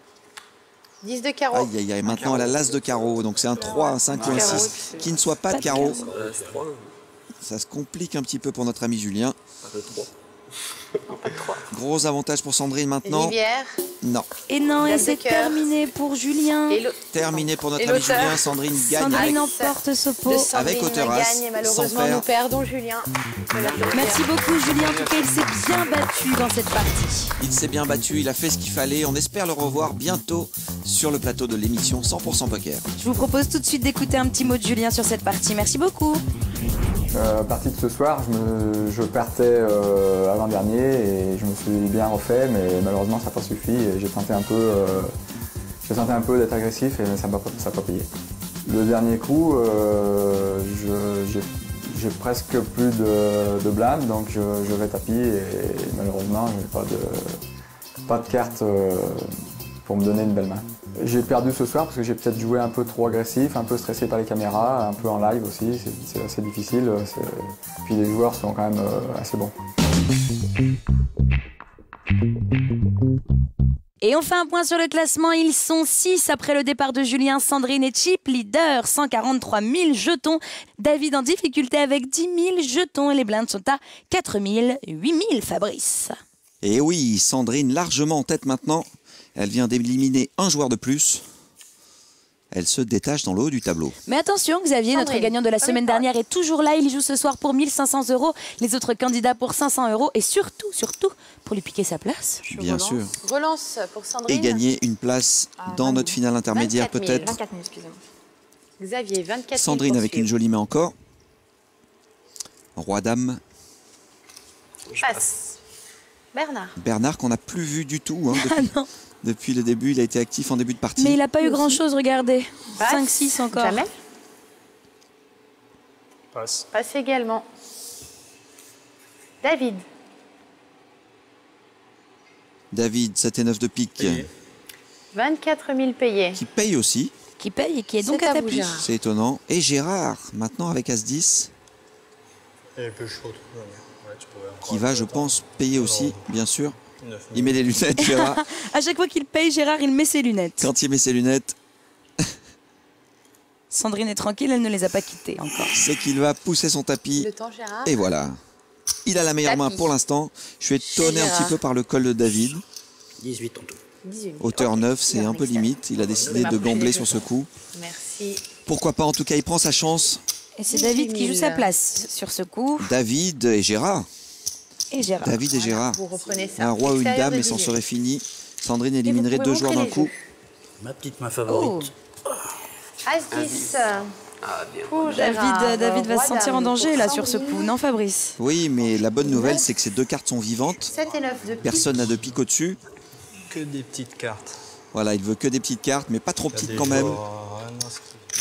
10 de carreau. Aïe, aïe, aïe. Maintenant, elle a l'as de carreau. Donc, c'est un 3, un 5 ou un Carreau, 6 et puis qui ne soit pas de de carreau. carreau. C'est 3. Ça se complique un petit peu pour notre ami Julien. Pas de 3. Pas de 3. Gros avantage pour Sandrine maintenant. Rivière. Non. Et non, et Dame c'est de cœur. terminé pour Julien. Et le... Terminé pour notre Et ami l'auteur. Julien. Sandrine gagne Sandrine avec... emporte ce pot. de Sandrine Avec hauteur as, gagne et malheureusement sans paire. nous perdons Julien. De la paupière. Merci beaucoup Julien, en tout cas il s'est bien battu dans cette partie. Il s'est bien battu, il a fait ce qu'il fallait. On espère le revoir bientôt sur le plateau de l'émission 100% Poker. Je vous propose tout de suite d'écouter un petit mot de Julien sur cette partie. Merci beaucoup. Partie de ce soir, je partais avant-dernier et je me suis bien refait, mais malheureusement ça n'a pas suffi et j'ai tenté un peu d'être agressif et ça n'a pas payé. Le dernier coup, j'ai presque plus de blindes, donc je vais tapis et malheureusement je n'ai pas de carte pour me donner une belle main. J'ai perdu ce soir parce que j'ai peut-être joué un peu trop agressif, un peu stressé par les caméras, un peu en live aussi, c'est assez difficile. Puis les joueurs sont quand même assez bons. Et on fait un point sur le classement. Ils sont 6 après le départ de Julien, Sandrine et Chip. Leader, 143 000 jetons. David en difficulté avec 10 000 jetons. Et les blindes sont à 4 000, 8 000 Fabrice. Et oui, Sandrine largement en tête maintenant. Elle vient d'éliminer un joueur de plus. Elle se détache dans le haut du tableau. Mais attention, Xavier, notre Sandrine, gagnant de la semaine dernière est toujours là. Il joue ce soir pour 1 500 €, les autres candidats pour 500 € et surtout, pour lui piquer sa place. Bien sûr. Relance pour Sandrine. Et gagner une place dans notre finale intermédiaire 24 000. peut-être. 24 000, excusez-moi. Xavier, 24 000 Sandrine pour avec une suivre. jolie main encore. Roi-Dame. Passe. Bernard. Bernard qu'on n'a plus vu du tout. Hein, Ah non. depuis le début, il a été actif en début de partie. Mais il n'a pas eu grand-chose, regardez. Passe. 5-6 encore. Jamel. Passe. Passe également. David. David, 7 et 9 de pique. 24 000 payés. Qui paye aussi. Qui paye et qui est donc C'est à à vous, tapis. Gérard. C'est étonnant. Et Gérard, maintenant avec As-10, Et un peu chaud. Ouais, tu pourrais encore qui va, je pense, payer aussi, bien sûr. 9 000. Il met les lunettes, Gérard. À chaque fois qu'il paye, Gérard, il met ses lunettes. Quand il met ses lunettes, Sandrine est tranquille, elle ne les a pas quittées encore. c'est qu'il va pousser son tapis. Le temps, Gérard. Et voilà. Il a la meilleure main Tapis. pour l'instant. Je suis étonné un Gérard. petit peu par le col de David. 18 en tout. 18 000. Hauteur 9, c'est un peu limite. Il a décidé de gambler sur ce coup. Merci. Pourquoi pas, en tout cas, il prend sa chance. Et c'est David qui joue sa place sur ce coup. David et Gérard. Et Gérard. David et Gérard. Vous reprenez ça. Un roi ou une Extérieur dame de et s'en 18 000. serait fini. Sandrine Et vous éliminerait pouvez 2 joueurs montrer d'un les coup. jeux. Ma petite main favorite. As-10. Pour Gérard. David va Roi, se sentir en dame danger pour là sur ce Sandrine. coup, non Fabrice? Oui, mais la bonne nouvelle, c'est que ces 2 cartes sont vivantes. 7 et 9 de pique. Personne n'a de pique au-dessus. Que des petites cartes. Voilà, il veut que des petites cartes, mais pas trop Il y a petites des quand même. joueurs,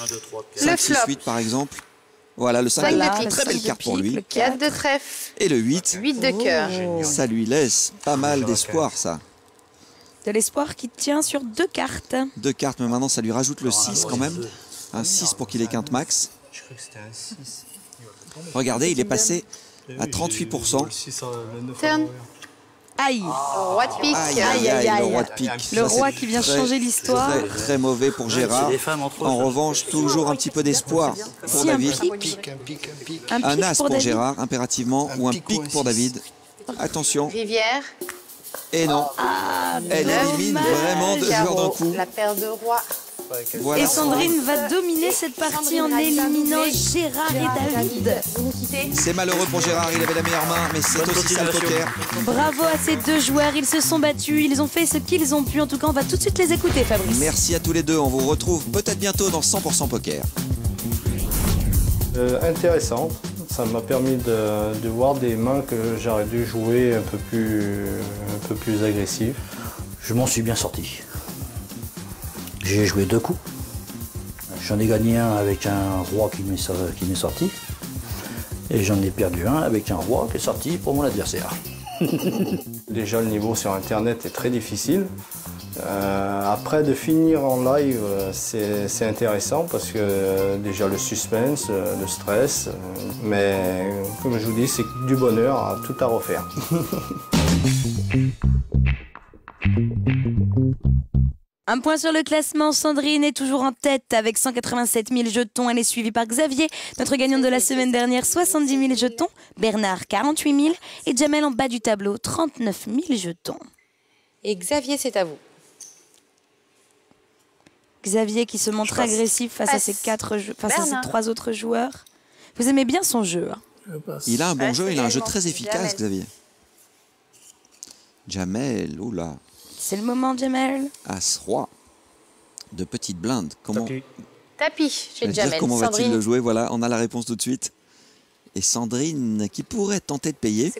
1, 2, 3, 4. 5, 6, flop. 8 par exemple. Voilà, le 5 Cinq est de une pique. très belle carte pour lui. 4 de trèfle. Et le 8, 8 de cœur. ça lui laisse pas mal d'espoir, ça. De l'espoir qui tient sur 2 cartes. 2 cartes, mais maintenant ça lui rajoute le 6 quand même. Un 6 pour qu'il ait quinte max. Je crois que c'était un 6. Regardez, il est passé à 38%. Turn. Aïe! Roi de pique. Aïe, Aïe, aïe, aïe, aïe, aïe. le roi de pique. Le Ça, roi c'est qui vient très, changer l'histoire. Très, très mauvais pour Gérard. C'est des femmes entre eux, En ça. revanche, toujours un petit peu d'espoir pour Si, un David. pic. Un pic as pour David. Gérard, impérativement, ou un pic pour David. Attention. Rivière. Et non. Elle élimine vraiment 2 joueurs d'un coup. La paire de rois. Voilà. Et Sandrine va dominer cette partie en éliminant Gérard et David. Vous nous quittez. C'est malheureux pour Gérard, il avait la meilleure main, mais c'est Bonne aussi ça le continuation. poker. Bravo à ces 2 joueurs, ils se sont battus, ils ont fait ce qu'ils ont pu. En tout cas, on va tout de suite les écouter, Fabrice. Merci à tous les deux, on vous retrouve peut-être bientôt dans 100% Poker. Intéressant. Ça m'a permis de voir des mains que j'aurais dû jouer un peu plus agressives. Je m'en suis bien sorti. J'ai joué 2 coups. J'en ai gagné un avec un roi qui m'est sorti. Et j'en ai perdu un avec un roi qui est sorti pour mon adversaire. Déjà, le niveau sur Internet est très difficile. Après, de finir en live, c'est intéressant parce que déjà le suspense, le stress, mais comme je vous dis, c'est du bonheur, tout à refaire. Un point sur le classement, Sandrine est toujours en tête avec 187 000 jetons. Elle est suivie par Xavier, notre gagnant de la semaine dernière, 70 000 jetons. Bernard, 48 000. Et Jamel en bas du tableau, 39 000 jetons. Et Xavier, c'est à vous. Xavier qui se montre agressif face à ces 3 autres joueurs. Vous aimez bien son jeu, hein? Il a un bon jeu, il a un jeu très Jamel. efficace, Xavier. Jamel, oula. C'est le moment, Jamel. As-Roi. De petites blindes. Comment, Tapis chez j'allais dire, Jamel. comment va-t-il Sandrine. le jouer? Voilà, on a la réponse tout de suite. Et Sandrine qui pourrait tenter de payer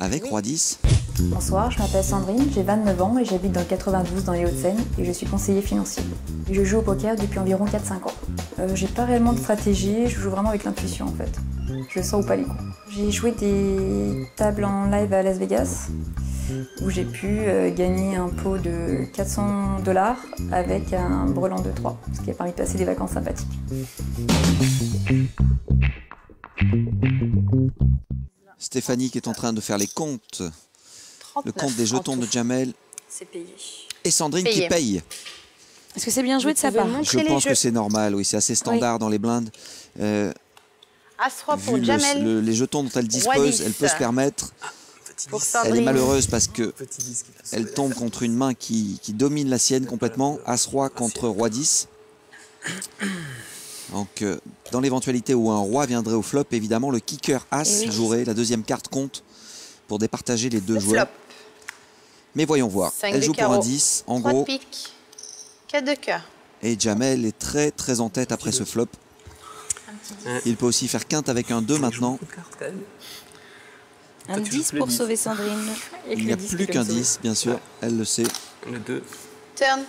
avec Roi 10. Bonsoir, je m'appelle Sandrine, j'ai 29 ans et j'habite dans le 92 dans les Hauts-de-Seine et je suis conseiller financier. Je joue au poker depuis environ 4-5 ans. J'ai pas réellement de stratégie, je joue vraiment avec l'intuition en fait. Je sens ou pas les coups. J'ai joué des tables en live à Las Vegas où j'ai pu gagner un pot de 400 $ avec un brelan de 3, ce qui a permis de passer des vacances sympathiques. Stéphanie qui est en train de faire les comptes. Le compte des jetons de Jamel. C'est payé. Et Sandrine Payé. qui paye. Est-ce que c'est bien joué de sa pouvez part? montrer Je les pense jeux. que c'est normal, oui, c'est assez standard dans les blindes. As-Roi pour Vu Jamel. les jetons dont elle Roi dispose, 10. elle peut se permettre. Pour Elle est Sandrine. malheureuse parce que elle tombe contre une main qui domine la sienne complètement. As-Roi contre Roi 10. Donc, dans l'éventualité où un roi viendrait au flop, évidemment, le kicker as jouerait. La deuxième carte compte pour départager les deux joueurs. Flop. Mais voyons voir. 5 Elle de joue pour carreau, un 10, en 3 gros. de pique, 4 de cœur. Et Jamel est très en tête après ce flop. Il peut aussi faire quinte avec un 2 maintenant. Un 10 pour sauver Sandrine. Il n'y a plus qu'un 10, bien sûr. Elle le sait. Le 2. Turn.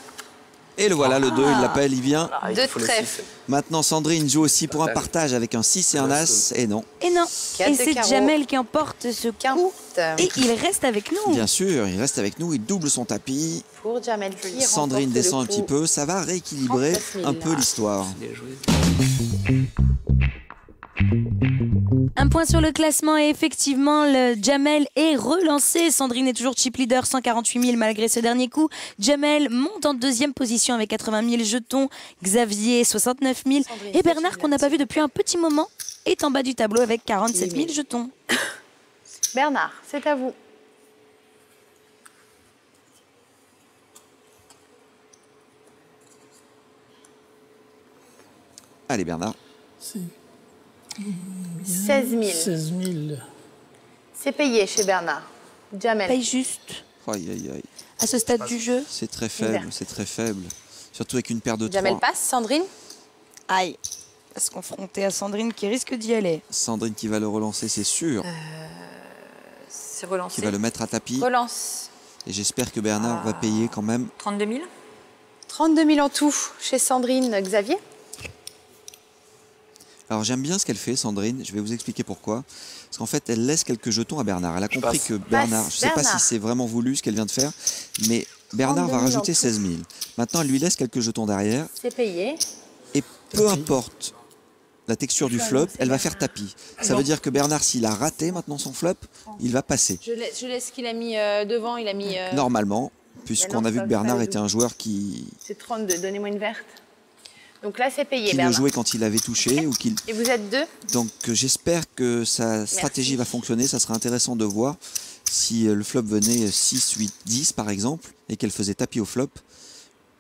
Et le voilà, le 2, il l'appelle, il vient. 2 de trèfle. Maintenant, Sandrine joue aussi pour un partage avec un 6 et un as. Et non. Et non. Quatre Et de c'est carreau. Jamel qui emporte ce coup. Et il reste avec nous. Bien sûr, il reste avec nous, il double son tapis. Pour Jamel qui Sandrine remporte descend un le petit coup. peu, ça va rééquilibrer 39 000. un peu l'histoire. Un point sur le classement et effectivement, le Jamel est relancé. Sandrine est toujours chip leader, 148 000 malgré ce dernier coup. Jamel monte en deuxième position avec 80 000 jetons. Xavier, 69 000. Et Bernard, qu'on n'a pas vu depuis un petit moment, est en bas du tableau avec 47 000 jetons. Bernard, c'est à vous. Allez Bernard. 16 000. 16 000. C'est payé chez Bernard. Jamel. Paye juste Aïe aïe aïe. à ce stade du jeu. C'est très faible, c'est très faible. Surtout avec une paire de 3. Jamel passe. Sandrine. Aïe. À se confronter à Sandrine qui risque d'y aller. Sandrine qui va le relancer, c'est sûr. C'est relancé. Qui va le mettre à tapis. Relance. Et j'espère que Bernard va payer quand même. 32 000. 32 000 en tout chez Sandrine. Xavier. Alors j'aime bien ce qu'elle fait, Sandrine. Je vais vous expliquer pourquoi. Parce qu'en fait, elle laisse quelques jetons à Bernard. Elle a compris que Bernard, je ne sais pas si c'est vraiment voulu ce qu'elle vient de faire, mais Bernard va rajouter 16 000. Maintenant, elle lui laisse quelques jetons derrière. C'est payé. Et peu importe la texture du flop, elle va faire tapis. Ça veut dire que Bernard, s'il a raté maintenant son flop, il va passer. Je laisse ce qu'il a mis devant. Il a mis. Normalement, puisqu'on a vu que Bernard était un joueur qui C'est 32. Donnez-moi une verte. Donc là, c'est payé, le Bernard. jouait quand il avait touché. Ou qu'il... Et vous êtes 2. Donc j'espère que sa stratégie va fonctionner. Ça sera intéressant de voir si le flop venait 6, 8, 10 par exemple, et qu'elle faisait tapis au flop.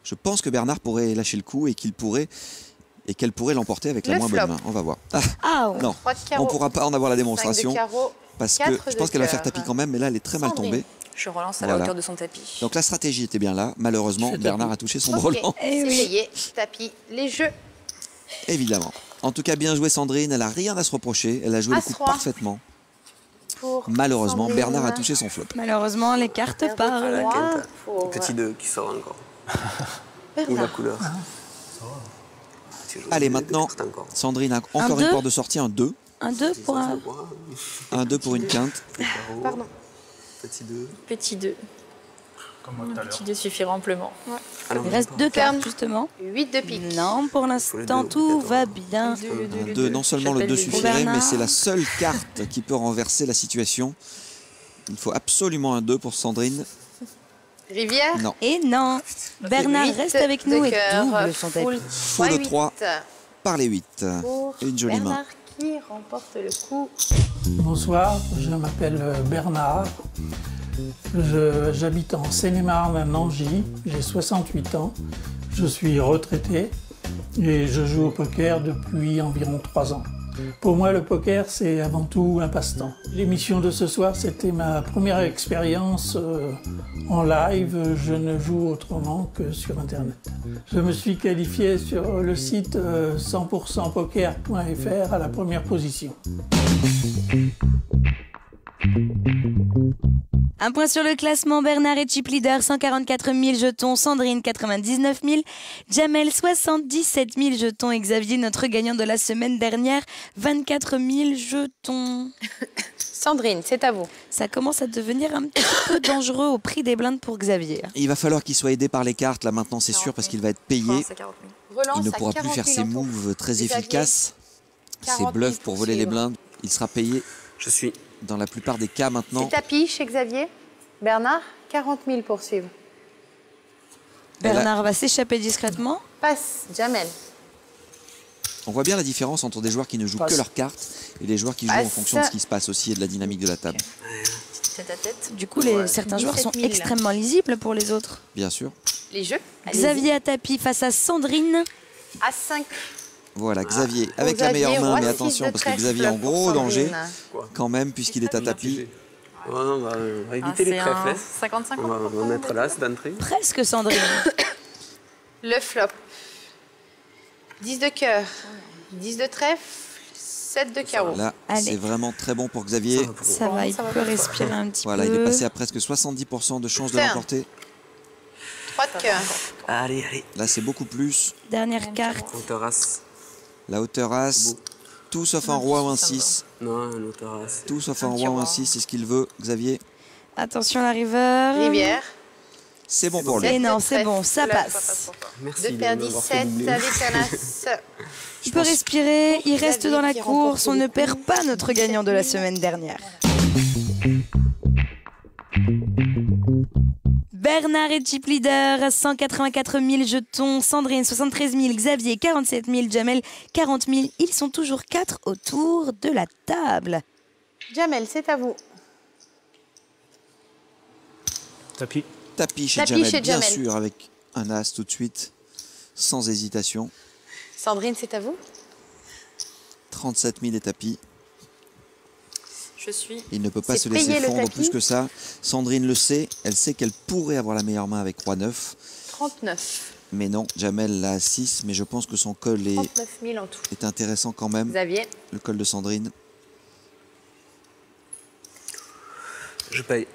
Je pense que Bernard pourrait lâcher le coup et qu'elle pourrait l'emporter avec la moins bonne main. On va voir. Ah, non, on ne pourra pas en avoir la démonstration parce que je pense qu'elle va faire tapis quand même, mais là elle est très mal tombée. Je relance à la hauteur de son tapis. Donc la stratégie était bien là. Malheureusement, Bernard a touché son brelan. C'est payé. Tapis. Les jeux. Évidemment. En tout cas, bien joué Sandrine. Elle n'a rien à se reprocher. Elle a joué le coup parfaitement. Malheureusement, Sandrine. Bernard a touché son flop. Malheureusement, les cartes parlent. Petit 2 qui sort encore. Ou la couleur. Allez, maintenant, Sandrine a encore une porte de sortie, un 2. Un 2 pour un... Un 2 pour une quinte. Pardon. Petit 2. Petit 2. Petit 2 suffira amplement. Il reste 2 cartes, justement. 8 de pique. Non, pour l'instant, tout va bien. Un 2, non seulement le 2 suffirait, mais c'est la seule carte qui peut renverser la situation. Il faut absolument un 2 pour Sandrine. Rivière. Non. Et non. Bernard reste avec nous et double son tapis. Faux de 3 par les 8. Une jolie main. Bernard qui remporte le coup. Bonsoir, je m'appelle Bernard. J'habite en Seine-et-Marne à Nangy. J'ai 68 ans. Je suis retraité et je joue au poker depuis environ 3 ans. Pour moi, le poker, c'est avant tout un passe-temps. L'émission de ce soir, c'était ma première expérience en live. Je ne joue autrement que sur Internet. Je me suis qualifié sur le site 100%poker.fr à la première position. Un point sur le classement, Bernard est chip leader, 144 000 jetons, Sandrine 99 000, Jamel 77 000 jetons et Xavier, notre gagnant de la semaine dernière, 24 000 jetons. Sandrine, c'est à vous. Ça commence à devenir un petit peu dangereux au prix des blindes pour Xavier. Il va falloir qu'il soit aidé par les cartes, là maintenant c'est sûr, parce qu'il va être payé. Relance Il ne à pourra plus 40 faire 000 ses en tout. moves très Xavier, efficaces. 40 Ses 000 bluffs pour voler les suivre. blindes. Il sera payé. Je suis. Dans la plupart des cas maintenant. C'est tapis chez Xavier. Bernard, 40 000 pour suivre. Bernard va s'échapper discrètement. Passe, Jamel. On voit bien la différence entre des joueurs qui ne jouent que leurs cartes et les joueurs qui jouent en fonction de ce qui se passe aussi et de la dynamique de la table. Tête à tête. Du coup, certains joueurs sont 17 000. extrêmement lisibles pour les autres. Bien sûr. Les jeux. Xavier à tapis face à Sandrine. As-5. Voilà, Xavier avec la Xavier, meilleure main, roi mais six attention de parce que trèfle Xavier est en pour gros danger Sandrine. quand même puisqu'il est à tapis. Ouais, on va éviter les trèfles. Hein. 55 On va mettre l'as d'entrée. Presque Sandrine. Le flop. 10 de cœur, 10 de trèfle, 7 de carreau. Là, Allez. c'est vraiment très bon pour Xavier. Ça va, il peut respirer un petit Voilà, peu. il est passé à presque 70% de chances de Tiens. l'emporter. 3 de cœur. Allez, allez. Là, c'est beaucoup plus. Dernière carte. Hauteur as. La hauteur as, tout sauf un roi ou un 6. Non, l'auteur as. Tout sauf un roi ou un 6, c'est ce qu'il veut, Xavier. Attention la river. Rivière. C'est bon pour lui. Et non, c'est bon, ça passe. Merci. 2 paires 17 avec un as. Il peut respirer, il reste dans la course, on ne perd pas notre gagnant de la semaine dernière. Bernard est chip leader, 184 000 jetons, Sandrine 73 000, Xavier 47 000, Jamel 40 000. Ils sont toujours 4 autour de la table. Jamel, c'est à vous. Tapis. Tapis chez Tapis Jamel, chez bien Jamel. sûr, avec un as tout de suite, sans hésitation. Sandrine, c'est à vous. 37 000 et tapis. Je suis. Il ne peut pas C'est se laisser payer le fondre tapis. plus que ça. Sandrine le sait, elle sait qu'elle pourrait avoir la meilleure main avec roi 9. 39. Mais non, Jamel l'a à 6, mais je pense que son col 39 000 en tout. est intéressant quand même. Xavier. Le col de Sandrine. Je paye.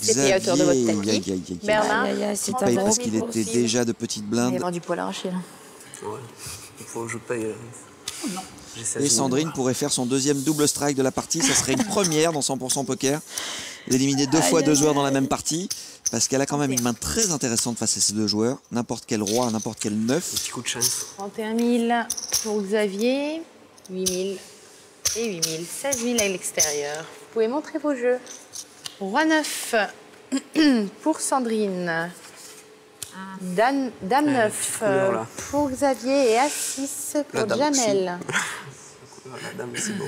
C'est payé à hauteur de votre tapis. aïe, aïe, aïe. Bernard. Aïe, aïe, aïe, c'est Il un paye gros parce qu'il était déjà de petites Il va y blindes. avoir du poil arraché là. Ouais. Il faut que je paye. J'ai 16 Et 000. Sandrine pourrait faire son deuxième double strike de la partie. Ça serait une première dans 100% poker. D'éliminer 2 fois 2 joueurs dans la même partie. Parce qu'elle a quand même une main très intéressante face à ces 2 joueurs. N'importe quel roi, n'importe quel 9. Petit coup de chance. 31 000 pour Xavier. 8 000 et 8 000. 16 000 à l'extérieur. Vous pouvez montrer vos jeux. Roi 9 pour Sandrine. Dame 9 couleur, là. pour Xavier et As6 La pour dame Jamel. La dame, c'est bon.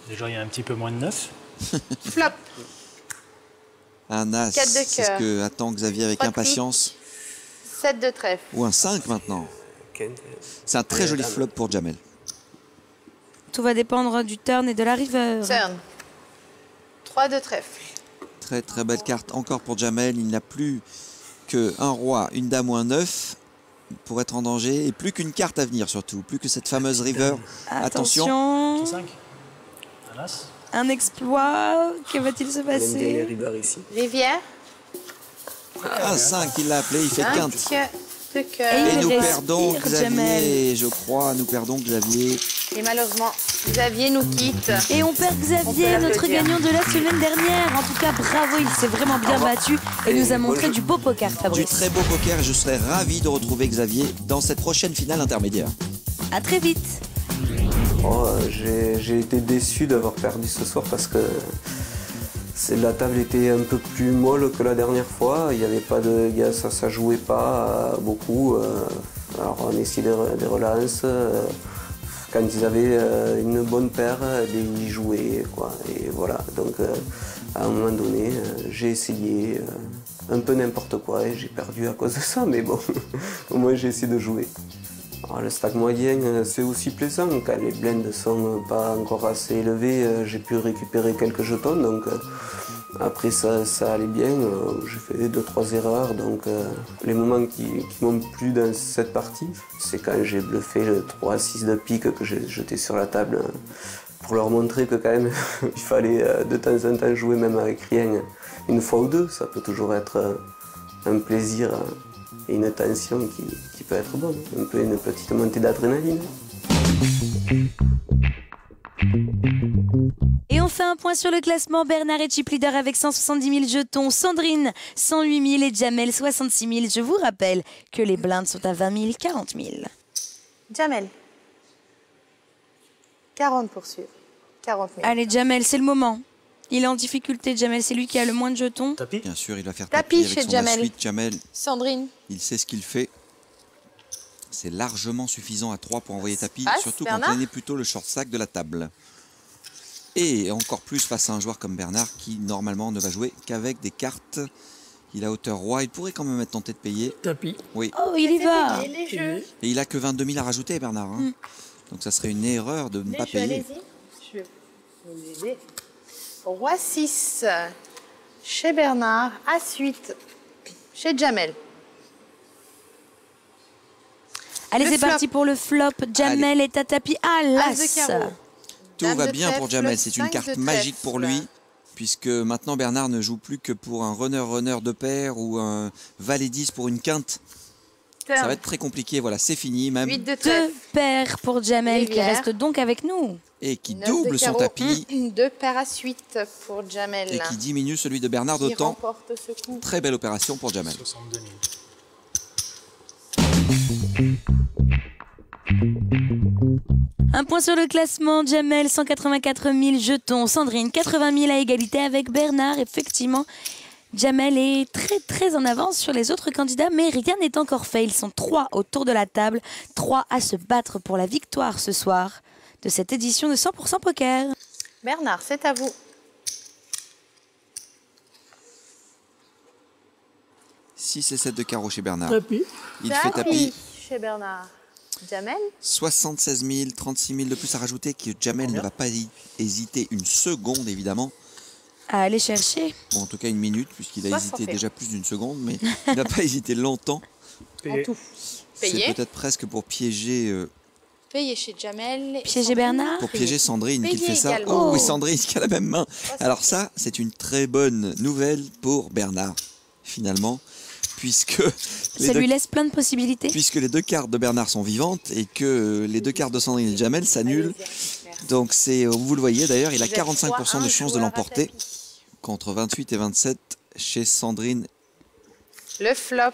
Déjà, il y a un petit peu moins de 9. Flop. Un as, 4 de c'est ce cœur. que attend Xavier avec 3 de impatience. 7 de trèfle. Ou un 5 maintenant. Kent. C'est un très joli flop pour Jamel. Tout va dépendre du turn et de la river. Turn. 3 de trèfle. Très très belle carte encore pour Jamel. Il n'a plus qu'un roi, une dame ou un 9 pour être en danger. Et plus qu'une carte à venir surtout. Plus que cette fameuse river. Attention. Petit 5. Un as. Un exploit. Que va-t-il se On aime bien les passer? rivers ici. Rivière. Un 5, il l'a appelé. Il fait 5 quinte. de cœur. Et Et il nous respire, perdons Xavier, Jamel. je crois. Nous perdons Xavier. Et malheureusement, Xavier nous quitte. Et on perd On Xavier, peut notre l'applaudir. gagnant de la semaine dernière. En tout cas, bravo, il s'est vraiment bien battu et nous a montré du beau poker, Du Fabrice. très beau poker et je serais ravi de retrouver Xavier dans cette prochaine finale intermédiaire. À très vite. Oh, j'ai été déçu d'avoir perdu ce soir parce que la table était un peu plus molle que la dernière fois. Il y avait pas de, ça jouait pas beaucoup. Alors on essayait des relances. Quand ils avaient une bonne paire, ils jouaient quoi. Et voilà. Donc à un moment donné, j'ai essayé un peu n'importe quoi et j'ai perdu à cause de ça. Mais bon, au moins j'ai essayé de jouer. Alors, le stack moyen, c'est aussi plaisant. Quand les blindes sont pas encore assez élevées, j'ai pu récupérer quelques jetons. Donc après ça allait bien. J'ai fait 2-3 erreurs. Donc les moments qui m'ont plu dans cette partie, c'est quand j'ai bluffé le 3-6 de pique que j'ai jeté sur la table pour leur montrer que quand même il fallait de temps en temps jouer même avec rien. Une fois ou deux, ça peut toujours être un plaisir et une tension qui peut être bonne. Un peu une petite montée d'adrénaline. Et on fait un point sur le classement. Bernard est chip leader avec 170 000 jetons. Sandrine, 108 000 et Jamel, 66 000. Je vous rappelle que les blindes sont à 20 000, 40 000. Jamel. 40 pour sûr. 40 000. Allez, Jamel, c'est le moment. Il est en difficulté, Jamel. C'est lui qui a le moins de jetons. Tapis. Bien sûr, il va faire Tapis tapis avec chez son Jamel. suite. Jamel, Sandrine. il sait ce qu'il fait. C'est largement suffisant à 3 pour envoyer tapis, Passe, surtout Bernard. quand on est plutôt le short stack de la table. Et encore plus face à un joueur comme Bernard qui normalement ne va jouer qu'avec des cartes Il a hauteur roi, il pourrait quand même être tenté de payer. Tapis. Oui. Oh, il y va. Les jeux. Et il a que 22 000 à rajouter, Bernard. Hein. Donc ça serait une erreur de ne pas payer. Allez-y. Je vais vous aider. Roi 6 chez Bernard. As 8 chez Jamel. Allez, Le c'est flop. parti pour le flop. Jamel est à tapis à As de l'as. carreau. Tout Dame va de bien pour trèfle, Jamel. C'est une 5 carte de magique pour trèfle. lui. Puisque maintenant Bernard ne joue plus que pour un runner de paire ou un valet 10 pour une quinte. Ça va être très compliqué, voilà, c'est fini même. 8 de 2 trèfle. paires pour Jamel qui Rivière. reste donc avec nous. Et qui 9 double de son carreau. tapis 2 paires à 8 pour Jamel. et qui diminue celui de Bernard Qui d'autant. remporte ce coup. Très belle opération pour Jamel. 62 000. Un point sur le classement. Jamel, 184 000 jetons. Sandrine, 80 000 à égalité avec Bernard. Effectivement, Jamel est très en avance sur les autres candidats, mais rien n'est encore fait. Ils sont 3 autour de la table, 3 à se battre pour la victoire ce soir de cette édition de 100% Poker. Bernard, c'est à vous. 6 et 7 de carreau chez Bernard. Tapis. Il fait tapis. Chez Bernard. Jamel. 76 000, 36 000 de plus à rajouter que Jamel ne va pas hésiter une seconde évidemment. À aller chercher. Bon, en tout cas une minute puisqu'il a 61. hésité déjà plus d'une seconde, mais il n'a pas hésité longtemps. En tout. C'est Payé. peut-être presque pour piéger, Payé chez Jamel. Piéger Bernard. pour piéger Sandrine qu'il Payé fait ça. également. Oh oui, Sandrine qui a la même main. Alors ça, c'est une très bonne nouvelle pour Bernard finalement, puisque Ça lui laisse plein de possibilités. puisque les 2 cartes de Bernard sont vivantes et que les 2 cartes de Sandrine et de Jamel s'annulent. Donc c'est, vous le voyez d'ailleurs, il a 45% de chances de l'emporter contre 28 et 27 chez Sandrine Le flop.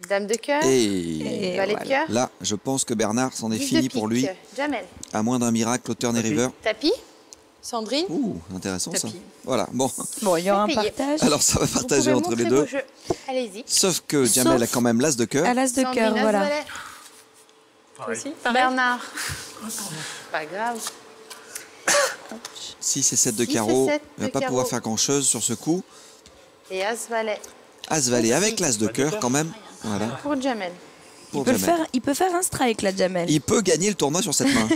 Dame de cœur. et Valet de cœur. là, je pense que Bernard c'en est 10 fini de pour pique. lui, Jamel. à moins d'un miracle au turn et river. Tapis. Sandrine. Ouh, intéressant ça. Tapis. Voilà, bon. Bon, il y aura un C'est payé. partage. Alors ça va Vous partager pouvez entre les montrer deux. vos jeux. Allez-y. Sauf que Jamel a quand même l'as de cœur. À l'as de Sandrine, cœur, as, voilà. valet. Toi aussi. Bernard. Pas grave. 6 et 7 de 6 et carreau. 7 Il va de pas pouvoir carreau. faire grand chose sur ce coup. Et as valet. As valet avec l'as de cœur quand même. Voilà. Pour Jamel. Pour Il Jamel. peut faire un strike là, Jamel. Il peut gagner le tournoi sur cette main.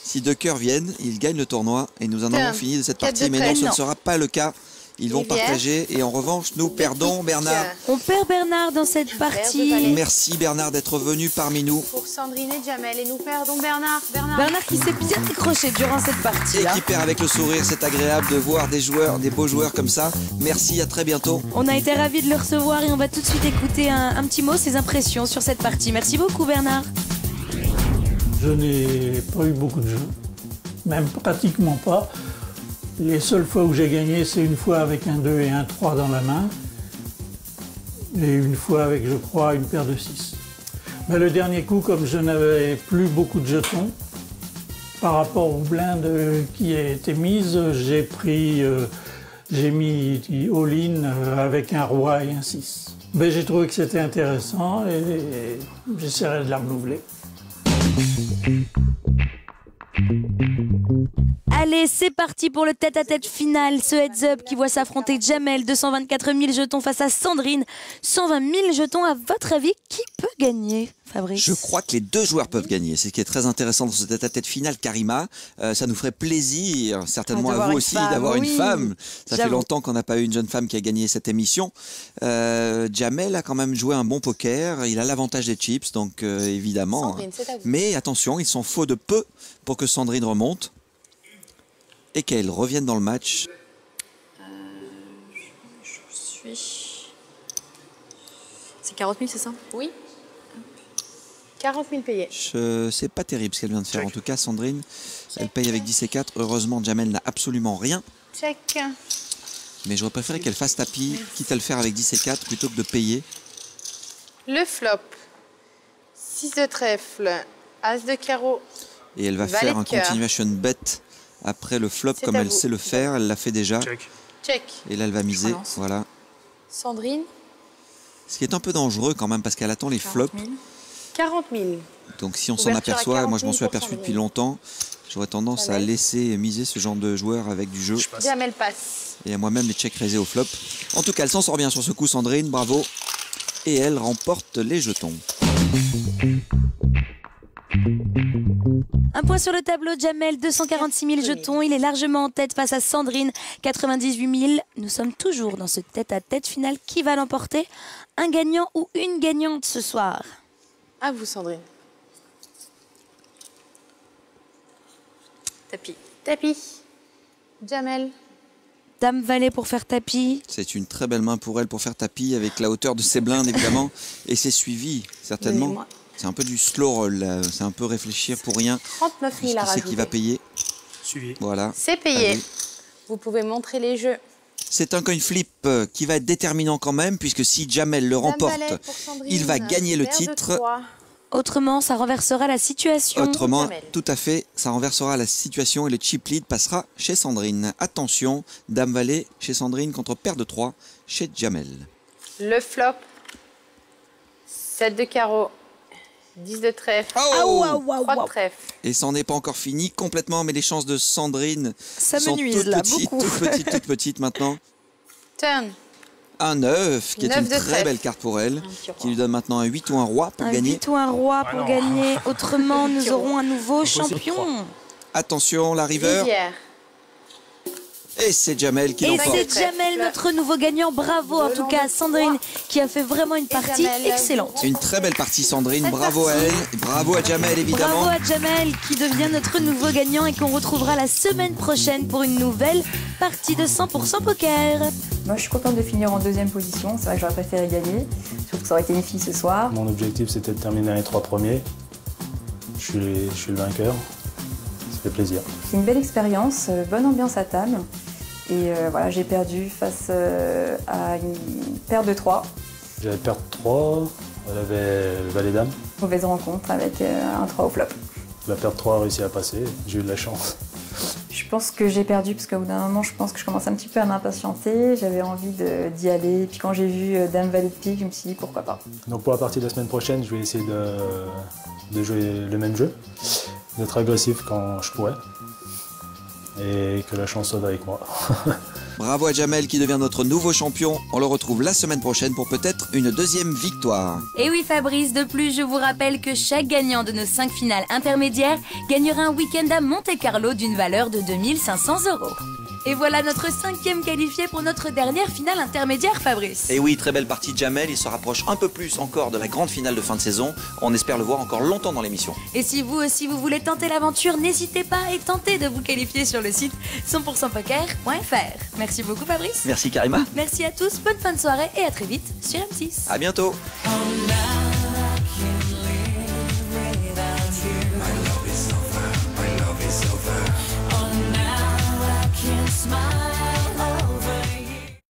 Si 2 cœurs viennent, il gagne le tournoi et nous en avons Tiens, fini de cette 4 partie. de Mais non, trèfle. ce ne Non. sera pas le cas. Ils vont Rivière. partager et en revanche, nous perdons Bernard. On perd Bernard dans cette partie. valet. Merci Bernard d'être venu parmi nous Pour Sandrine et Jamel. Et nous perdons Bernard. Bernard qui s'est bien décroché durant cette partie. et qui perd avec le sourire. C'est agréable de voir des joueurs, des beaux joueurs comme ça. Merci, à très bientôt. On a été ravis de le recevoir et on va tout de suite écouter un petit mot, ses impressions sur cette partie. Merci beaucoup Bernard. Je n'ai pas eu beaucoup de jeux, même pratiquement pas. Les seules fois où j'ai gagné, c'est une fois avec un 2 et un 3 dans la main, et une fois avec, je crois, une paire de 6. Mais le dernier coup, comme je n'avais plus beaucoup de jetons, par rapport aux blindes qui étaient mises, j'ai mis all-in avec un roi et un 6. Mais j'ai trouvé que c'était intéressant et j'essaierai de la renouveler. Allez, c'est parti pour le tête-à-tête final. Ce heads-up qui voit s'affronter Jamel, 224 000 jetons face à Sandrine, 120 000 jetons. À votre avis, qui peut gagner, Fabrice? Je crois que les 2 joueurs peuvent gagner. C'est ce qui est très intéressant dans ce tête-à-tête final, Karima. Ça nous ferait plaisir, certainement à vous aussi, d'avoir une femme. Ça fait longtemps qu'on n'a pas eu une jeune femme qui a gagné cette émission. Jamel a quand même joué un bon poker. Il a l'avantage des chips, donc évidemment. Sandrine, c'est à vous. Mais attention, ils sont faux de peu pour que Sandrine remonte et qu'elle revienne dans le match. Je suis... C'est 40 000, c'est ça? Oui. 40 000 payés. C'est pas terrible ce qu'elle vient de faire. En tout cas, Sandrine, elle paye avec 10 et 4. Heureusement, Jamel n'a absolument rien. Check. Mais j'aurais préféré qu'elle fasse tapis, quitte à le faire avec 10 et 4, plutôt que de payer. Le flop. 6 de trèfle. As de carreau. Et elle va Valet faire de un cœur. continuation bet après le flop, C'est comme à elle vous. sait le faire. Elle l'a fait déjà. Check. Et là, elle va miser. relance. Voilà. Sandrine. Ce qui est un peu dangereux quand même, parce qu'elle attend les flops. 40 000. Donc si on s'en Ouverture à aperçoit, 40 moi je m'en 000 suis pour aperçu Sandrine. depuis longtemps, J'aurais tendance à laisser miser ce genre de joueur avec du jeu. Jamel passe. Et à moi-même les check raisés au flop. En tout cas, elle s'en sort bien sur ce coup, Sandrine, bravo. Et elle remporte les jetons. Un point sur le tableau, Jamel, 246 000 jetons. Il est largement en tête face à Sandrine, 98 000. Nous sommes toujours dans ce tête-à-tête final. Qui va l'emporter? Un gagnant ou une gagnante ce soir? À vous, Sandrine. Tapis. Tapis. Jamel. Dame valet pour faire tapis. C'est une très belle main pour elle pour faire tapis avec la hauteur de ses blindes évidemment. Et c'est suivi certainement. C'est un peu du slow roll là. C'est un peu réfléchir pour rien. 39 000 à rajouter. Qui c'est qui va payer? Suivi. Voilà. C'est payé. Allez. Vous pouvez montrer les jeux. C'est un coin flip qui va être déterminant quand même puisque si Jamel le remporte, il va gagner le titre. Autrement, ça renversera la situation. Autrement, tout à fait, ça renversera la situation et le chip lead passera chez Sandrine. Attention, Dame Valet chez Sandrine contre paire de 3 chez Jamel. Le flop. 7 de carreau. 10 de trèfle. 3 de trèfle. Et ça n'en est pas encore fini complètement, mais les chances de Sandrine sont toutes petites maintenant. Turn. Un 9, qui est une très belle carte pour elle, qui lui donne maintenant un 8 ou un roi pour gagner. Un 8 ou un roi pour gagner. Autrement, nous aurons un nouveau champion. Attention, la river. Et c'est Jamel qui l'emporte. Et c'est Jamel, notre nouveau gagnant. Bravo en tout cas à Sandrine, qui a fait vraiment une partie excellente. Une très belle partie, Sandrine. Bravo à elle. Et bravo à Jamel, évidemment. Bravo à Jamel, qui devient notre nouveau gagnant et qu'on retrouvera la semaine prochaine pour une nouvelle partie de 100% poker. Moi, je suis contente de finir en deuxième position. C'est vrai que j'aurais préféré gagner, sauf que ça aurait été une fille ce soir. Mon objectif, c'était de terminer dans les 3 premiers. Je suis le vainqueur. Ça fait plaisir. C'est une belle expérience, bonne ambiance à table. Et voilà, j'ai perdu face à une paire de 3. J'avais paire de 3, elle avait le valet dame. Mauvaise rencontre avec un 3 au flop. La paire de 3 a réussi à passer, j'ai eu de la chance. Je pense que j'ai perdu parce qu'au bout d'un moment, je pense que je commence un petit peu à m'impatienter. J'avais envie d'y aller. Puis quand j'ai vu Dame Valet de pique, je me suis dit pourquoi pas. Donc pour la partie de la semaine prochaine, je vais essayer de jouer le même jeu, d'être agressif quand je pourrais. Et que la chance soit avec moi. Bravo à Jamel qui devient notre nouveau champion. On le retrouve la semaine prochaine pour peut-être une deuxième victoire. Et oui Fabrice, de plus je vous rappelle que chaque gagnant de nos 5 finales intermédiaires gagnera un week-end à Monte-Carlo d'une valeur de 2 500 €. Et voilà notre 5e qualifié pour notre dernière finale intermédiaire, Fabrice. Et oui, très belle partie de Jamel, il se rapproche un peu plus encore de la grande finale de fin de saison. On espère le voir encore longtemps dans l'émission. Et si vous aussi vous voulez tenter l'aventure, n'hésitez pas et tentez de vous qualifier sur le site 100%poker.fr. Merci beaucoup Fabrice. Merci Karima. Merci à tous, bonne fin de soirée et à très vite sur M6. À bientôt. Oh,